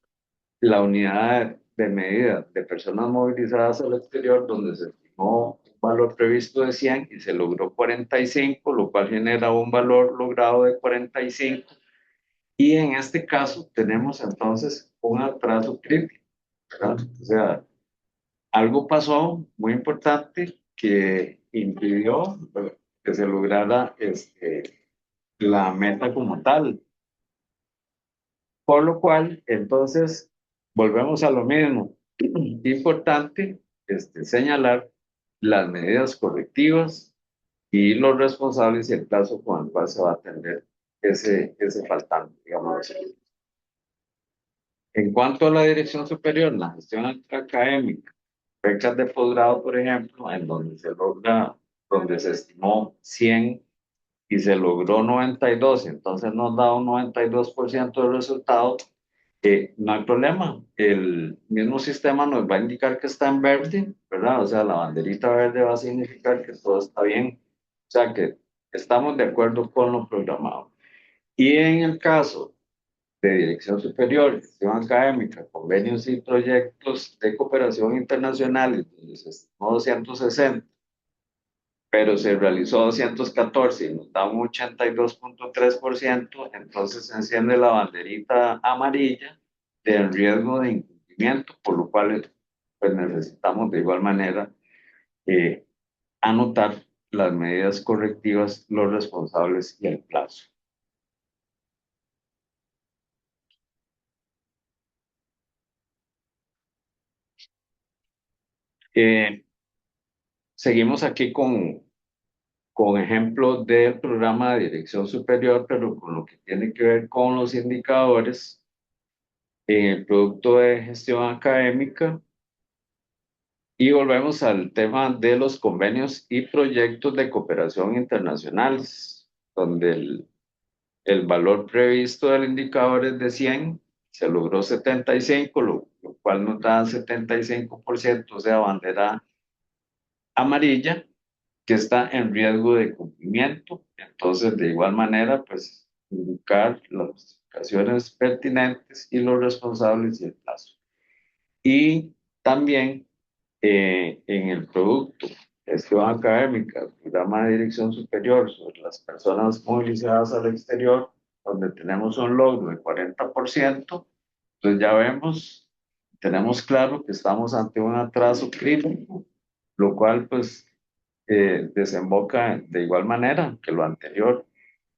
la unidad de medida de personas movilizadas al exterior, donde se estimó un valor previsto de 100 y se logró 45, lo cual genera un valor logrado de 45. Y en este caso tenemos entonces un atraso crítico, ¿verdad? O sea, algo pasó muy importante que impidió que se lograra la meta como tal. Por lo cual, entonces, volvemos a lo mismo. Importante señalar las medidas correctivas y los responsables y el plazo con el cual se va a atender ese faltante, digamos así. En cuanto a la dirección superior, la gestión académica, fechas de posgrado, por ejemplo, en donde se estimó 100 y se logró 92, entonces nos da un 92% de resultado, no hay problema. El mismo sistema nos va a indicar que está en verde, ¿verdad? O sea, la banderita verde va a significar que todo está bien. O sea, que estamos de acuerdo con lo programado. Y en el caso de dirección superior, gestión académica, convenios y proyectos de cooperación internacional, donde se estimó 260, pero se realizó 214 y nos da un 82,3%, entonces se enciende la banderita amarilla del riesgo de incumplimiento, por lo cual pues necesitamos de igual manera eh, anotar las medidas correctivas, los responsables y el plazo. Eh, Seguimos aquí con ejemplos del programa de dirección superior, pero con lo que tiene que ver con los indicadores en el producto de gestión académica. Y volvemos al tema de los convenios y proyectos de cooperación internacionales, donde el valor previsto del indicador es de 100, se logró 75, lo cual nos da 75%, o sea, bandera amarilla, que está en riesgo de cumplimiento. Entonces, de igual manera, pues, indicar las justificaciones pertinentes y los responsables y el plazo. Y también en el producto gestión académica, programa de dirección superior sobre las personas movilizadas al exterior, donde tenemos un logro de 40%, entonces ya vemos, tenemos claro que estamos ante un atraso crítico, lo cual pues desemboca de igual manera que lo anterior,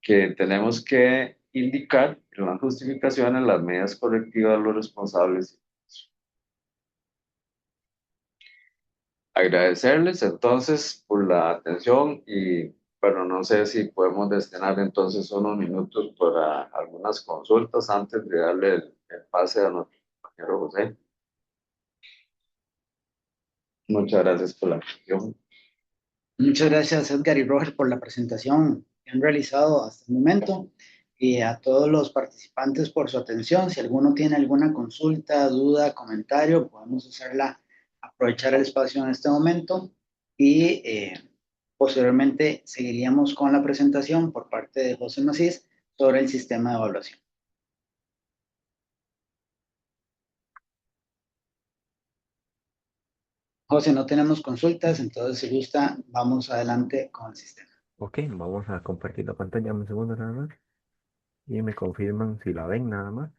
que tenemos que indicar en las justificaciones las medidas correctivas de los responsables. Agradecerles entonces por la atención y bueno, no sé si podemos destinar entonces unos minutos para algunas consultas antes de darle el pase a nuestro compañero José. Muchas gracias por la atención. Muchas gracias, Edgar y Roger, por la presentación que han realizado hasta el momento y a todos los participantes por su atención. Si alguno tiene alguna consulta, duda, comentario, podemos aprovechar el espacio en este momento y posteriormente seguiríamos con la presentación por parte de José Macís sobre el sistema de evaluación. José, no tenemos consultas, entonces si gusta, vamos adelante con el sistema. Ok, vamos a compartir la pantalla un segundo nada más y me confirman si la ven nada más.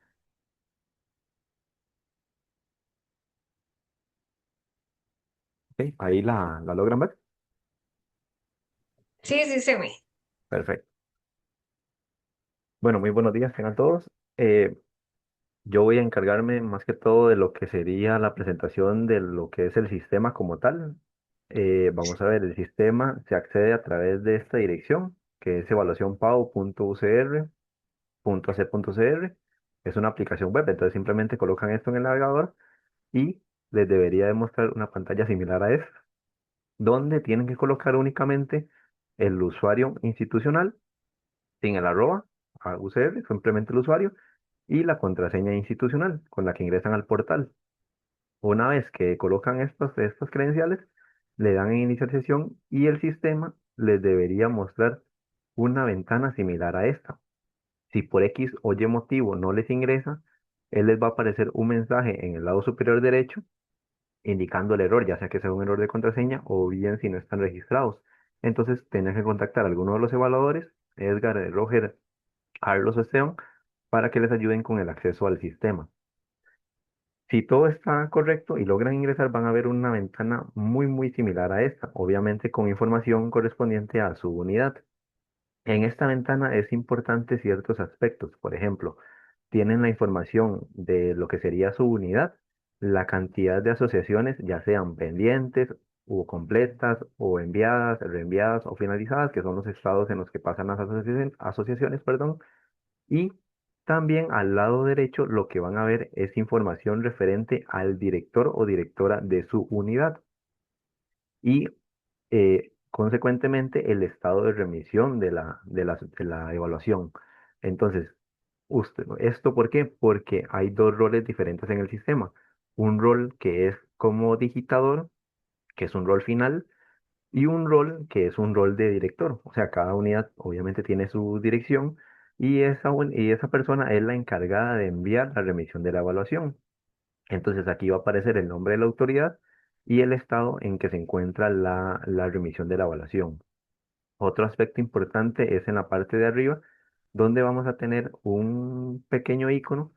Ok, ahí la logran ver. Sí, sí se ve. Perfecto. Bueno, muy buenos días tengan todos. Yo voy a encargarme más que todo de lo que sería la presentación de lo que es el sistema como tal. Vamos a ver, el sistema se accede a través de esta dirección, que es evaluacionpau.ucr.ac.cr. Es una aplicación web, entonces simplemente colocan esto en el navegador y les debería demostrar una pantalla similar a esta, donde tienen que colocar únicamente el usuario institucional sin el arroba a UCR, simplemente el usuario, y la contraseña institucional con la que ingresan al portal. Una vez que colocan estas credenciales, le dan en iniciar sesión y el sistema les debería mostrar una ventana similar a esta. Si por X o Y motivo no les ingresa, él les va a aparecer un mensaje en el lado superior derecho indicando el error, ya sea que sea un error de contraseña o bien si no están registrados. Entonces, tienen que contactar a alguno de los evaluadores, Edgar, Roger, Carlos o Esteban, para que les ayuden con el acceso al sistema. Si todo está correcto y logran ingresar, van a ver una ventana muy similar a esta, obviamente con información correspondiente a su unidad. En esta ventana es importante ciertos aspectos. Por ejemplo, tienen la información de lo que sería su unidad, la cantidad de asociaciones, ya sean pendientes o completas o enviadas, reenviadas o finalizadas, que son los estados en los que pasan las asociaciones, perdón. Y también al lado derecho lo que van a ver es información referente al director o directora de su unidad. Y consecuentemente el estado de remisión de la evaluación. Entonces, ¿esto por qué? Porque hay dos roles diferentes en el sistema. Un rol que es como digitador, que es un rol final, y un rol que es un rol de director. O sea, cada unidad obviamente tiene su dirección y esa persona es la encargada de enviar la remisión de la evaluación. Entonces aquí va a aparecer el nombre de la autoridad y el estado en que se encuentra la remisión de la evaluación. Otro aspecto importante es en la parte de arriba, donde vamos a tener un pequeño icono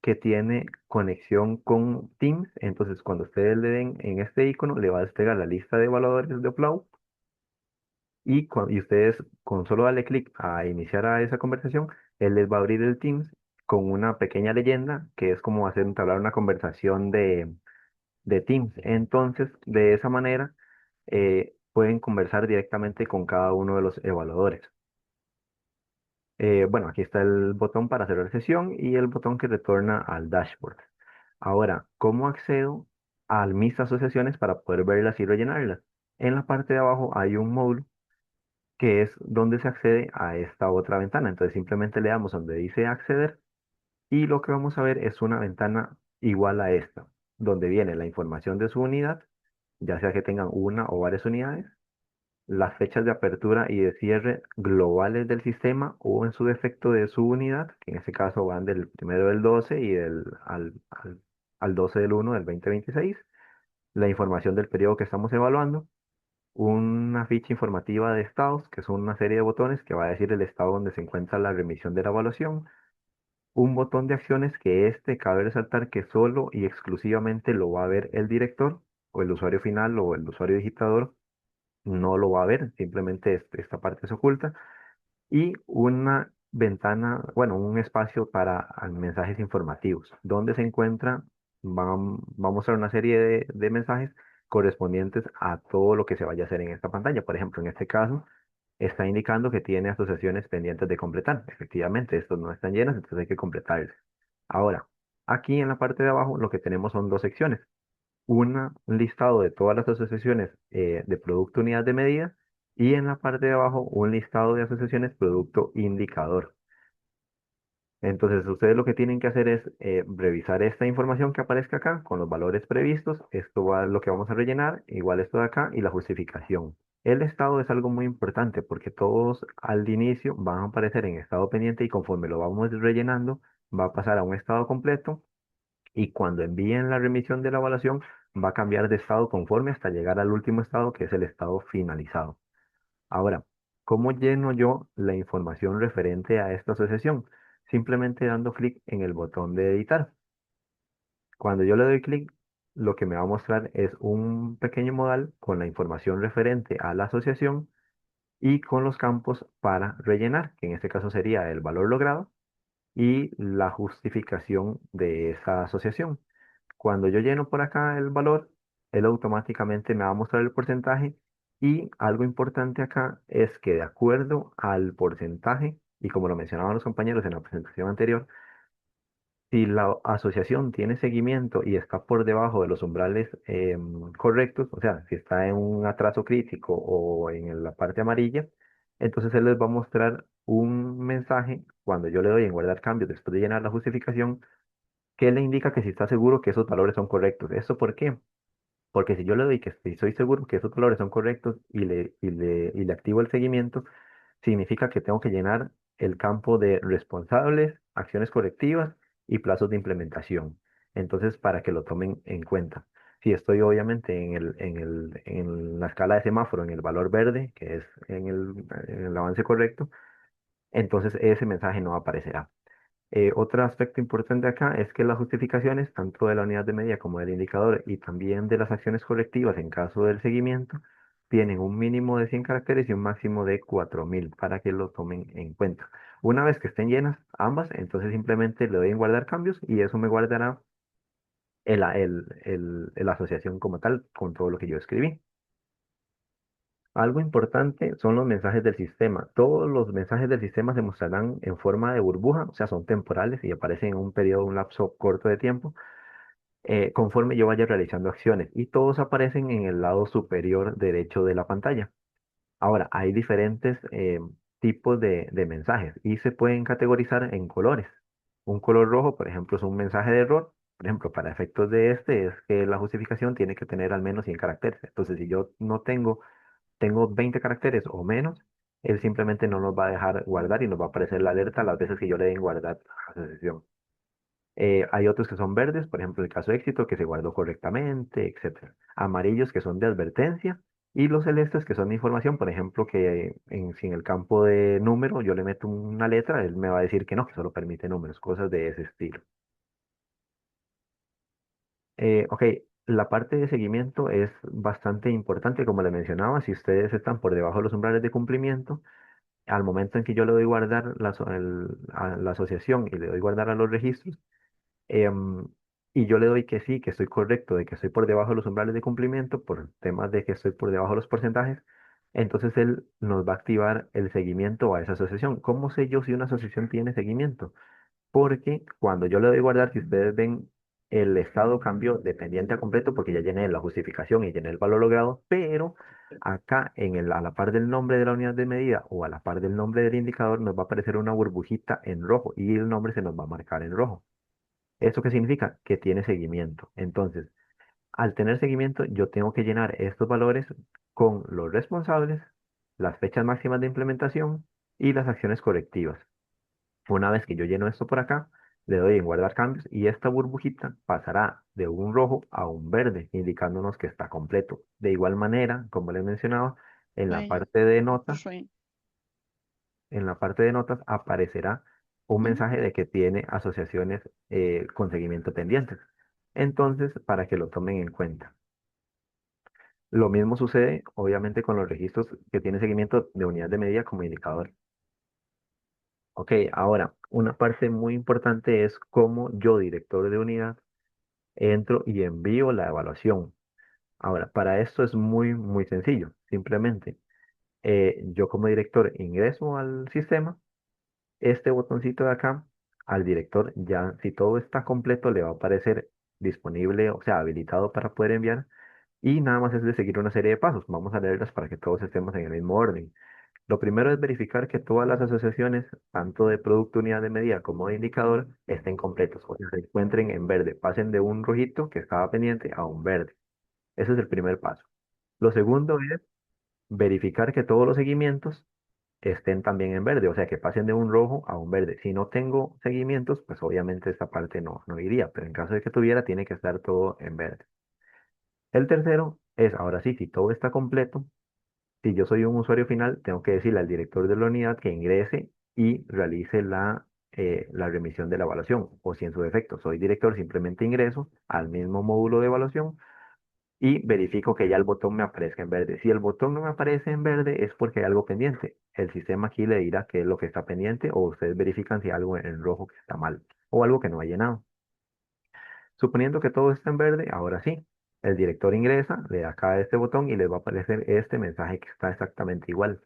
que tiene conexión con Teams. Entonces, cuando ustedes le den en este icono, le va a desplegar la lista de evaluadores de Upload y ustedes con solo darle clic a iniciar a esa conversación, él les va a abrir el Teams con una pequeña leyenda que es como hacer entablar una conversación de Teams. Entonces, de esa manera, pueden conversar directamente con cada uno de los evaluadores. Bueno, aquí está el botón para cerrar sesión y el botón que retorna al dashboard. Ahora, ¿cómo accedo a mis asociaciones para poder verlas y rellenarlas? En la parte de abajo hay un módulo que es donde se accede a esta otra ventana. Entonces simplemente le damos donde dice acceder y lo que vamos a ver es una ventana igual a esta, donde viene la información de su unidad, ya sea que tengan una o varias unidades, las fechas de apertura y de cierre globales del sistema o en su defecto de su unidad, que en este caso van del 1 del 12 y al 12 del 1 del 2026, la información del periodo que estamos evaluando, una ficha informativa de estados, que son una serie de botones que va a decir el estado donde se encuentra la remisión de la evaluación, un botón de acciones que cabe resaltar que solo y exclusivamente lo va a ver el director o el usuario final o el usuario digitador no lo va a ver, simplemente esta parte se oculta, y una ventana, bueno, un espacio para mensajes informativos, donde se encuentra, va a mostrar una serie de mensajes correspondientes a todo lo que se vaya a hacer en esta pantalla. Por ejemplo, en este caso, está indicando que tiene asociaciones pendientes de completar. Efectivamente, estos no están llenas, entonces hay que completarlas. Ahora, aquí en la parte de abajo lo que tenemos son dos secciones. Un listado de todas las asociaciones de producto unidad de medida y en la parte de abajo un listado de asociaciones producto indicador. Entonces ustedes lo que tienen que hacer es revisar esta información que aparezca acá con los valores previstos. Esto va lo que vamos a rellenar, igual esto de acá y la justificación. El estado es algo muy importante porque todos al inicio van a aparecer en estado pendiente y conforme lo vamos rellenando va a pasar a un estado completo y cuando envíen la remisión de la evaluación va a cambiar de estado conforme hasta llegar al último estado que es el estado finalizado. Ahora, ¿cómo lleno yo la información referente a esta asociación? Simplemente dando clic en el botón de editar. Cuando yo le doy clic, lo que me va a mostrar es un pequeño modal con la información referente a la asociación y con los campos para rellenar, que en este caso sería el valor logrado y la justificación de esa asociación. Cuando yo lleno por acá el valor, él automáticamente me va a mostrar el porcentaje y algo importante acá es que de acuerdo al porcentaje, y como lo mencionaban los compañeros en la presentación anterior, si la asociación tiene seguimiento y está por debajo de los umbrales correctos, o sea, si está en un atraso crítico o en la parte amarilla, entonces él les va a mostrar un mensaje cuando yo le doy en guardar cambios después de llenar la justificación que le indica que si está seguro que esos valores son correctos. ¿Eso por qué? Porque si yo le doy que si soy seguro que esos valores son correctos y le activo el seguimiento, significa que tengo que llenar el campo de responsables, acciones correctivas y plazos de implementación. Entonces, para que lo tomen en cuenta. Si estoy obviamente en la escala de semáforo, en el valor verde, que es en el avance correcto, entonces ese mensaje no aparecerá. Otro aspecto importante acá es que las justificaciones, tanto de la unidad de medida como del indicador y también de las acciones correctivas en caso del seguimiento, tienen un mínimo de 100 caracteres y un máximo de 4000 para que lo tomen en cuenta. Una vez que estén llenas ambas, entonces simplemente le doy en guardar cambios y eso me guardará la asociación como tal con todo lo que yo escribí. Algo importante son los mensajes del sistema. Todos los mensajes del sistema se mostrarán en forma de burbuja, o sea, son temporales y aparecen en un periodo, un lapso corto de tiempo, conforme yo vaya realizando acciones. Y todos aparecen en el lado superior derecho de la pantalla. Ahora, hay diferentes tipos de mensajes y se pueden categorizar en colores. Un color rojo, por ejemplo, es un mensaje de error. Por ejemplo, para efectos de es que la justificación tiene que tener al menos 100 caracteres. Entonces, si yo no tengo 20 caracteres o menos, él simplemente no nos va a dejar guardar y nos va a aparecer la alerta las veces que yo le den guardar a la sesión. Hay otros que son verdes, por ejemplo, el caso de éxito, que se guardó correctamente, etcétera. Amarillos, que son de advertencia. Y los celestes, que son de información, por ejemplo, que si en el campo de número yo le meto una letra, él me va a decir que no, que solo permite números, cosas de ese estilo. Ok, la parte de seguimiento es bastante importante, como le mencionaba, si ustedes están por debajo de los umbrales de cumplimiento, al momento en que yo le doy guardar a la asociación y le doy guardar a los registros, em, y yo le doy que sí, que estoy correcto, de que estoy por debajo de los umbrales de cumplimiento, por temas de que estoy por debajo de los porcentajes, entonces él nos va a activar el seguimiento a esa asociación. ¿Cómo sé yo si una asociación tiene seguimiento? Porque cuando yo le doy guardar, si ustedes ven, el estado cambió de pendiente a completo porque ya llené la justificación y llené el valor logrado, pero acá a la par del nombre de la unidad de medida o a la par del nombre del indicador nos va a aparecer una burbujita en rojo y el nombre se nos va a marcar en rojo. ¿Eso qué significa? Que tiene seguimiento. Entonces, al tener seguimiento, yo tengo que llenar estos valores con los responsables, las fechas máximas de implementación y las acciones correctivas. Una vez que yo lleno esto por acá, le doy en guardar cambios y esta burbujita pasará de un rojo a un verde, indicándonos que está completo. De igual manera, como les mencionaba, en la Sueño, parte de notas, sueño. en la parte de notas aparecerá un Ujú. mensaje de que tiene asociaciones con seguimiento pendientes. Entonces, para que lo tomen en cuenta. Lo mismo sucede, obviamente, con los registros que tienen seguimiento de unidad de medida como indicador. Ok, ahora, una parte muy importante es cómo yo, director de unidad, entro y envío la evaluación. Ahora, para esto es muy sencillo. Simplemente, yo como director ingreso al sistema, este botoncito de acá, al director ya, si todo está completo, le va a aparecer disponible, o sea, habilitado para poder enviar. Y nada más es de seguir una serie de pasos. Vamos a leerlas para que todos estemos en el mismo orden. Lo primero es verificar que todas las asociaciones, tanto de producto unidad de medida como de indicador, estén completos, o sea, se encuentren en verde, pasen de un rojito que estaba pendiente a un verde. Ese es el primer paso. Lo segundo es verificar que todos los seguimientos estén también en verde, o sea, que pasen de un rojo a un verde. Si no tengo seguimientos, pues obviamente esta parte no iría, pero en caso de que tuviera, tiene que estar todo en verde. El tercero es, ahora sí, si todo está completo, si yo soy un usuario final, tengo que decirle al director de la unidad que ingrese y realice la remisión de la evaluación. O si en su defecto soy director, simplemente ingreso al mismo módulo de evaluación y verifico que ya el botón me aparezca en verde. Si el botón no me aparece en verde es porque hay algo pendiente. El sistema aquí le dirá qué es lo que está pendiente o ustedes verifican si hay algo en rojo que está mal o algo que no ha llenado. Suponiendo que todo está en verde, ahora sí, el director ingresa, le da acá este botón y le va a aparecer este mensaje que está exactamente igual.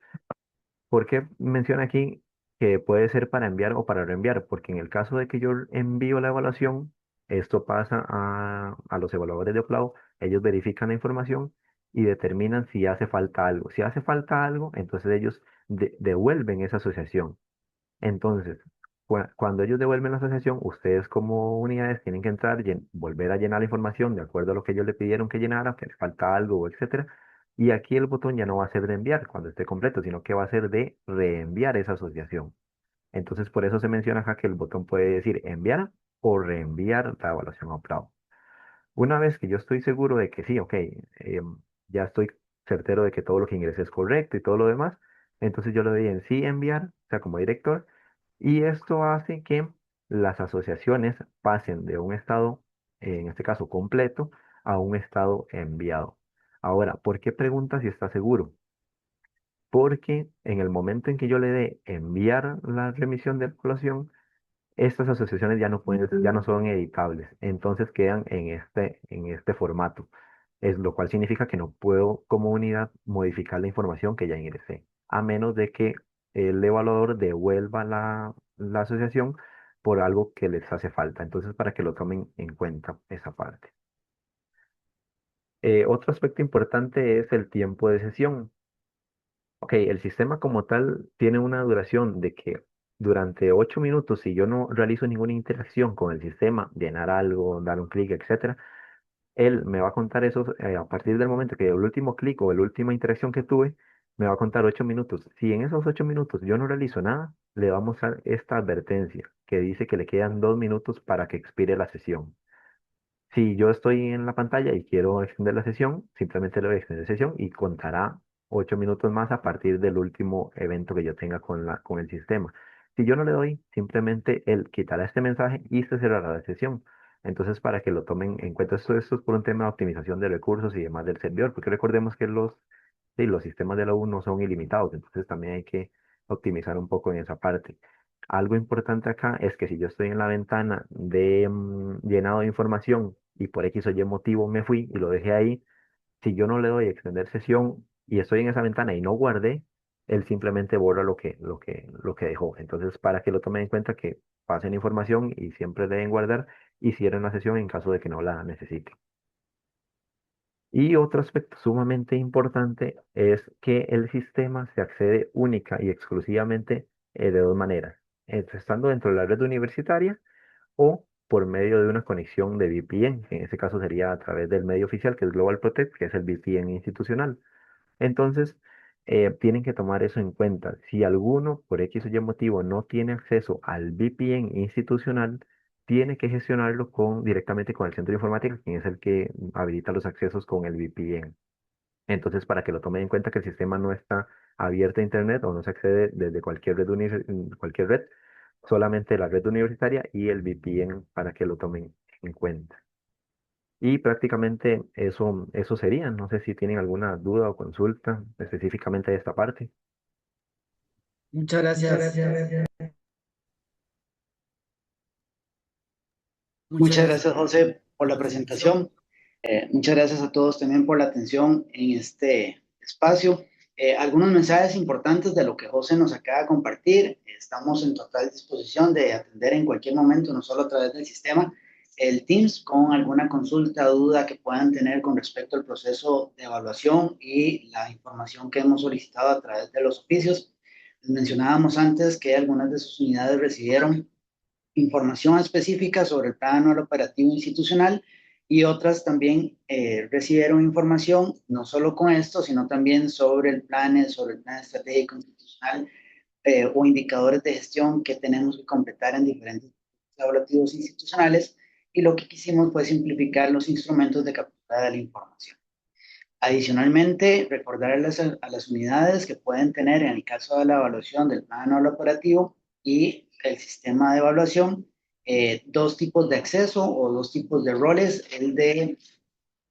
¿Por qué menciona aquí que puede ser para enviar o para reenviar? Porque en el caso de que yo envío la evaluación, esto pasa a los evaluadores de Oplau, ellos verifican la información y determinan si hace falta algo. Si hace falta algo, entonces ellos devuelven esa asociación. Entonces, cuando ellos devuelven la asociación, ustedes como unidades tienen que entrar, volver a llenar la información de acuerdo a lo que ellos le pidieron que llenara, que les falta algo, etcétera. Y aquí el botón ya no va a ser de enviar cuando esté completo, sino que va a ser de reenviar esa asociación. Entonces, por eso se menciona acá que el botón puede decir enviar o reenviar la evaluación a Optavo. Una vez que yo estoy seguro de que sí, ok, ya estoy certero de que todo lo que ingresé es correcto y todo lo demás, entonces yo le doy en sí enviar, o sea, como director, y esto hace que las asociaciones pasen de un estado, en este caso completo, a un estado enviado. Ahora, ¿por qué pregunta si está seguro? Porque en el momento en que yo le dé enviar la remisión de evaluación, estas asociaciones ya no son editables, entonces quedan en este formato, es lo cual significa que no puedo como unidad modificar la información que ya ingresé, a menos de que el evaluador devuelva la asociación por algo que les hace falta. Entonces, para que lo tomen en cuenta esa parte. Otro aspecto importante es el tiempo de sesión. Ok, el sistema como tal tiene una duración de que durante 8 minutos, si yo no realizo ninguna interacción con el sistema, llenar algo, dar un clic, etcétera, él me va a contar eso a partir del momento que el último clic o la última interacción que tuve, me va a contar 8 minutos. Si en esos 8 minutos yo no realizo nada, le va a mostrar esta advertencia que dice que le quedan 2 minutos para que expire la sesión. Si yo estoy en la pantalla y quiero extender la sesión, simplemente le voy a extender sesión y contará 8 minutos más a partir del último evento que yo tenga con el sistema. Si yo no le doy, simplemente él quitará este mensaje y se cerrará la sesión. Entonces, para que lo tomen en cuenta, esto es por un tema de optimización de recursos y demás del servidor, porque recordemos que sí, los sistemas de la U no son ilimitados, entonces también hay que optimizar un poco en esa parte. Algo importante acá es que si yo estoy en la ventana de llenado de información y por X o Y motivo me fui y lo dejé ahí, si yo no le doy extender sesión y estoy en esa ventana y no guardé, él simplemente borra lo que dejó. Entonces, para que lo tomen en cuenta que pasen información y siempre deben guardar y cierren la sesión en caso de que no la necesiten. Y otro aspecto sumamente importante es que el sistema se accede única y exclusivamente de dos maneras, estando dentro de la red universitaria o por medio de una conexión de VPN, que en ese caso sería a través del medio oficial que es Global Protect, que es el VPN institucional. Entonces, tienen que tomar eso en cuenta. Si alguno, por X o Y motivo, no tiene acceso al VPN institucional, tiene que gestionarlo directamente con el centro de informática, quien es el que habilita los accesos con el VPN. Entonces, para que lo tomen en cuenta que el sistema no está abierto a Internet o no se accede desde cualquier red, solamente la red universitaria y el VPN para que lo tomen en cuenta. Y prácticamente eso sería. No sé si tienen alguna duda o consulta específicamente de esta parte. Muchas gracias. Muchas gracias, José, por la presentación. Muchas gracias a todos también por la atención en este espacio. Algunos mensajes importantes de lo que José nos acaba de compartir. Estamos en total disposición de atender en cualquier momento, no solo a través del sistema, el Teams, con alguna consulta o duda que puedan tener con respecto al proceso de evaluación y la información que hemos solicitado a través de los oficios. Les mencionábamos antes que algunas de sus unidades recibieron información específica sobre el plan anual operativo institucional y otras también recibieron información, no solo con esto, sino también sobre sobre el plan estratégico institucional o indicadores de gestión que tenemos que completar en diferentes evaluativos institucionales, y lo que quisimos fue simplificar los instrumentos de captura de la información. Adicionalmente, recordar a las unidades que pueden tener, en el caso de la evaluación del plan anual operativo y el sistema de evaluación, dos tipos de acceso o dos tipos de roles, el de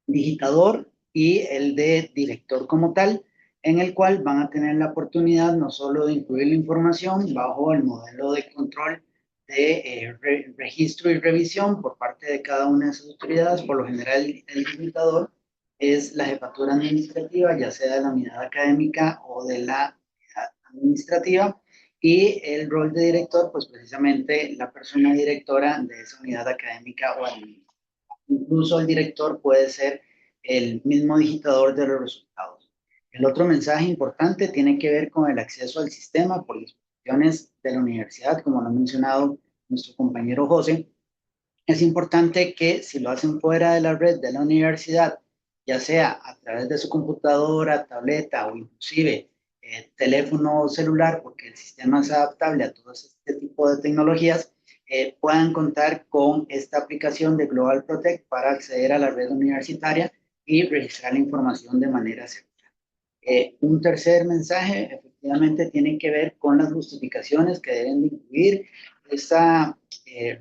digitador y el de director como tal, en el cual van a tener la oportunidad no solo de incluir la información bajo el modelo de control de registro y revisión por parte de cada una de esas autoridades. Por lo general, el digitador es la jefatura administrativa, ya sea de la unidad académica o de la unidad administrativa, y el rol de director, pues precisamente la persona directora de esa unidad académica o administrativa. Incluso el director puede ser el mismo digitador de los resultados. El otro mensaje importante tiene que ver con el acceso al sistema por disposiciones de la universidad, como lo ha mencionado nuestro compañero José. Es importante que si lo hacen fuera de la red de la universidad, ya sea a través de su computadora, tableta o inclusive teléfono celular, porque el sistema es adaptable a todo este tipo de tecnologías, puedan contar con esta aplicación de Global Protect para acceder a la red universitaria y registrar la información de manera segura. Un tercer mensaje efectivamente tiene que ver con las justificaciones que deben de incluir esa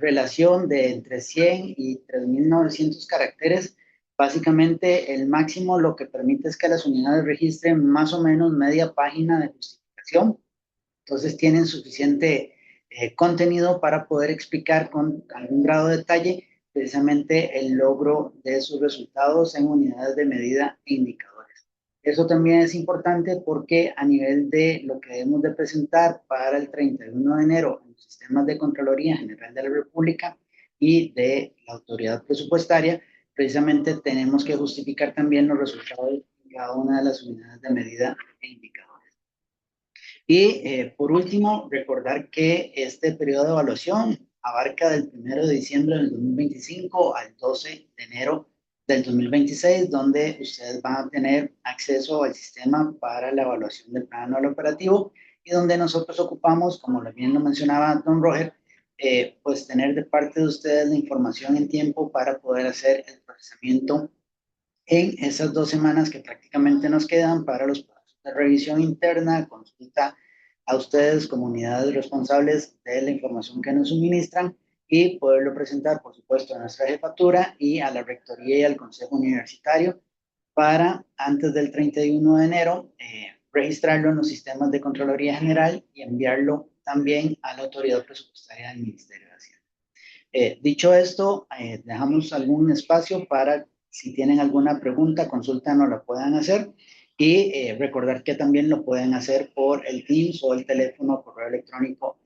relación de entre 100 y 3.900 caracteres. Básicamente, el máximo lo que permite es que las unidades registren más o menos media página de justificación. Entonces, tienen suficiente contenido para poder explicar con algún grado de detalle precisamente el logro de sus resultados en unidades de medida e indicadores. Eso también es importante porque a nivel de lo que debemos de presentar para el 31 de enero en los sistemas de Contraloría General de la República y de la autoridad presupuestaria, precisamente tenemos que justificar también los resultados de cada una de las unidades de medida e indicadores. Y por último, recordar que este periodo de evaluación abarca del 1 de diciembre del 2025 al 12 de enero del 2026, donde ustedes van a tener acceso al sistema para la evaluación del plan anual operativo y donde nosotros ocupamos, como bien lo mencionaba don Roger, pues tener de parte de ustedes la información en tiempo para poder hacer el procesamiento en esas 2 semanas que prácticamente nos quedan para los procesos de revisión interna, consulta a ustedes, comunidades responsables de la información que nos suministran, y poderlo presentar, por supuesto, a nuestra jefatura y a la rectoría y al consejo universitario para antes del 31 de enero registrarlo en los sistemas de Contraloría General y enviarlo también a la autoridad presupuestaria del Ministerio de Hacienda. Dicho esto, dejamos algún espacio para si tienen alguna pregunta, consulta, nos la puedan hacer y recordar que también lo pueden hacer por el Teams o el teléfono o correo electrónico.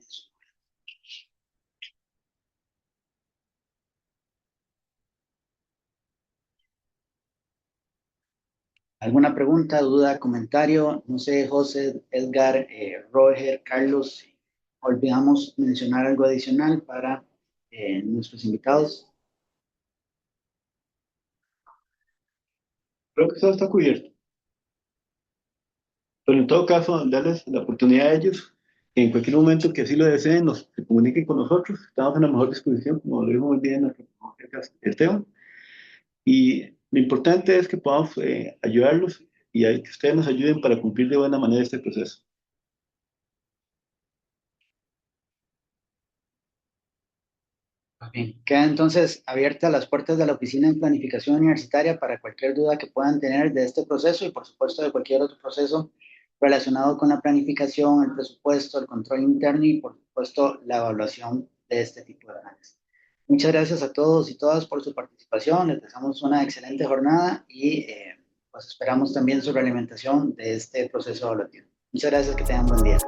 ¿Alguna pregunta, duda, comentario? No sé, José, Edgar, Roger, Carlos, si olvidamos mencionar algo adicional para nuestros invitados. Creo que todo está cubierto. Pero en todo caso, darles la oportunidad a ellos, que en cualquier momento que así lo deseen, se comuniquen con nosotros. Estamos en la mejor disposición, como lo dijo muy bien el tema. Y lo importante es que podamos ayudarlos y que ustedes nos ayuden para cumplir de buena manera este proceso. Bien, quedan entonces abiertas las puertas de la Oficina de Planificación Universitaria para cualquier duda que puedan tener de este proceso y por supuesto de cualquier otro proceso relacionado con la planificación, el presupuesto, el control interno y por supuesto la evaluación de este tipo de análisis. Muchas gracias a todos y todas por su participación, les deseamos una excelente jornada y pues esperamos también su realimentación de este proceso evaluativo. Muchas gracias, que tengan buen día.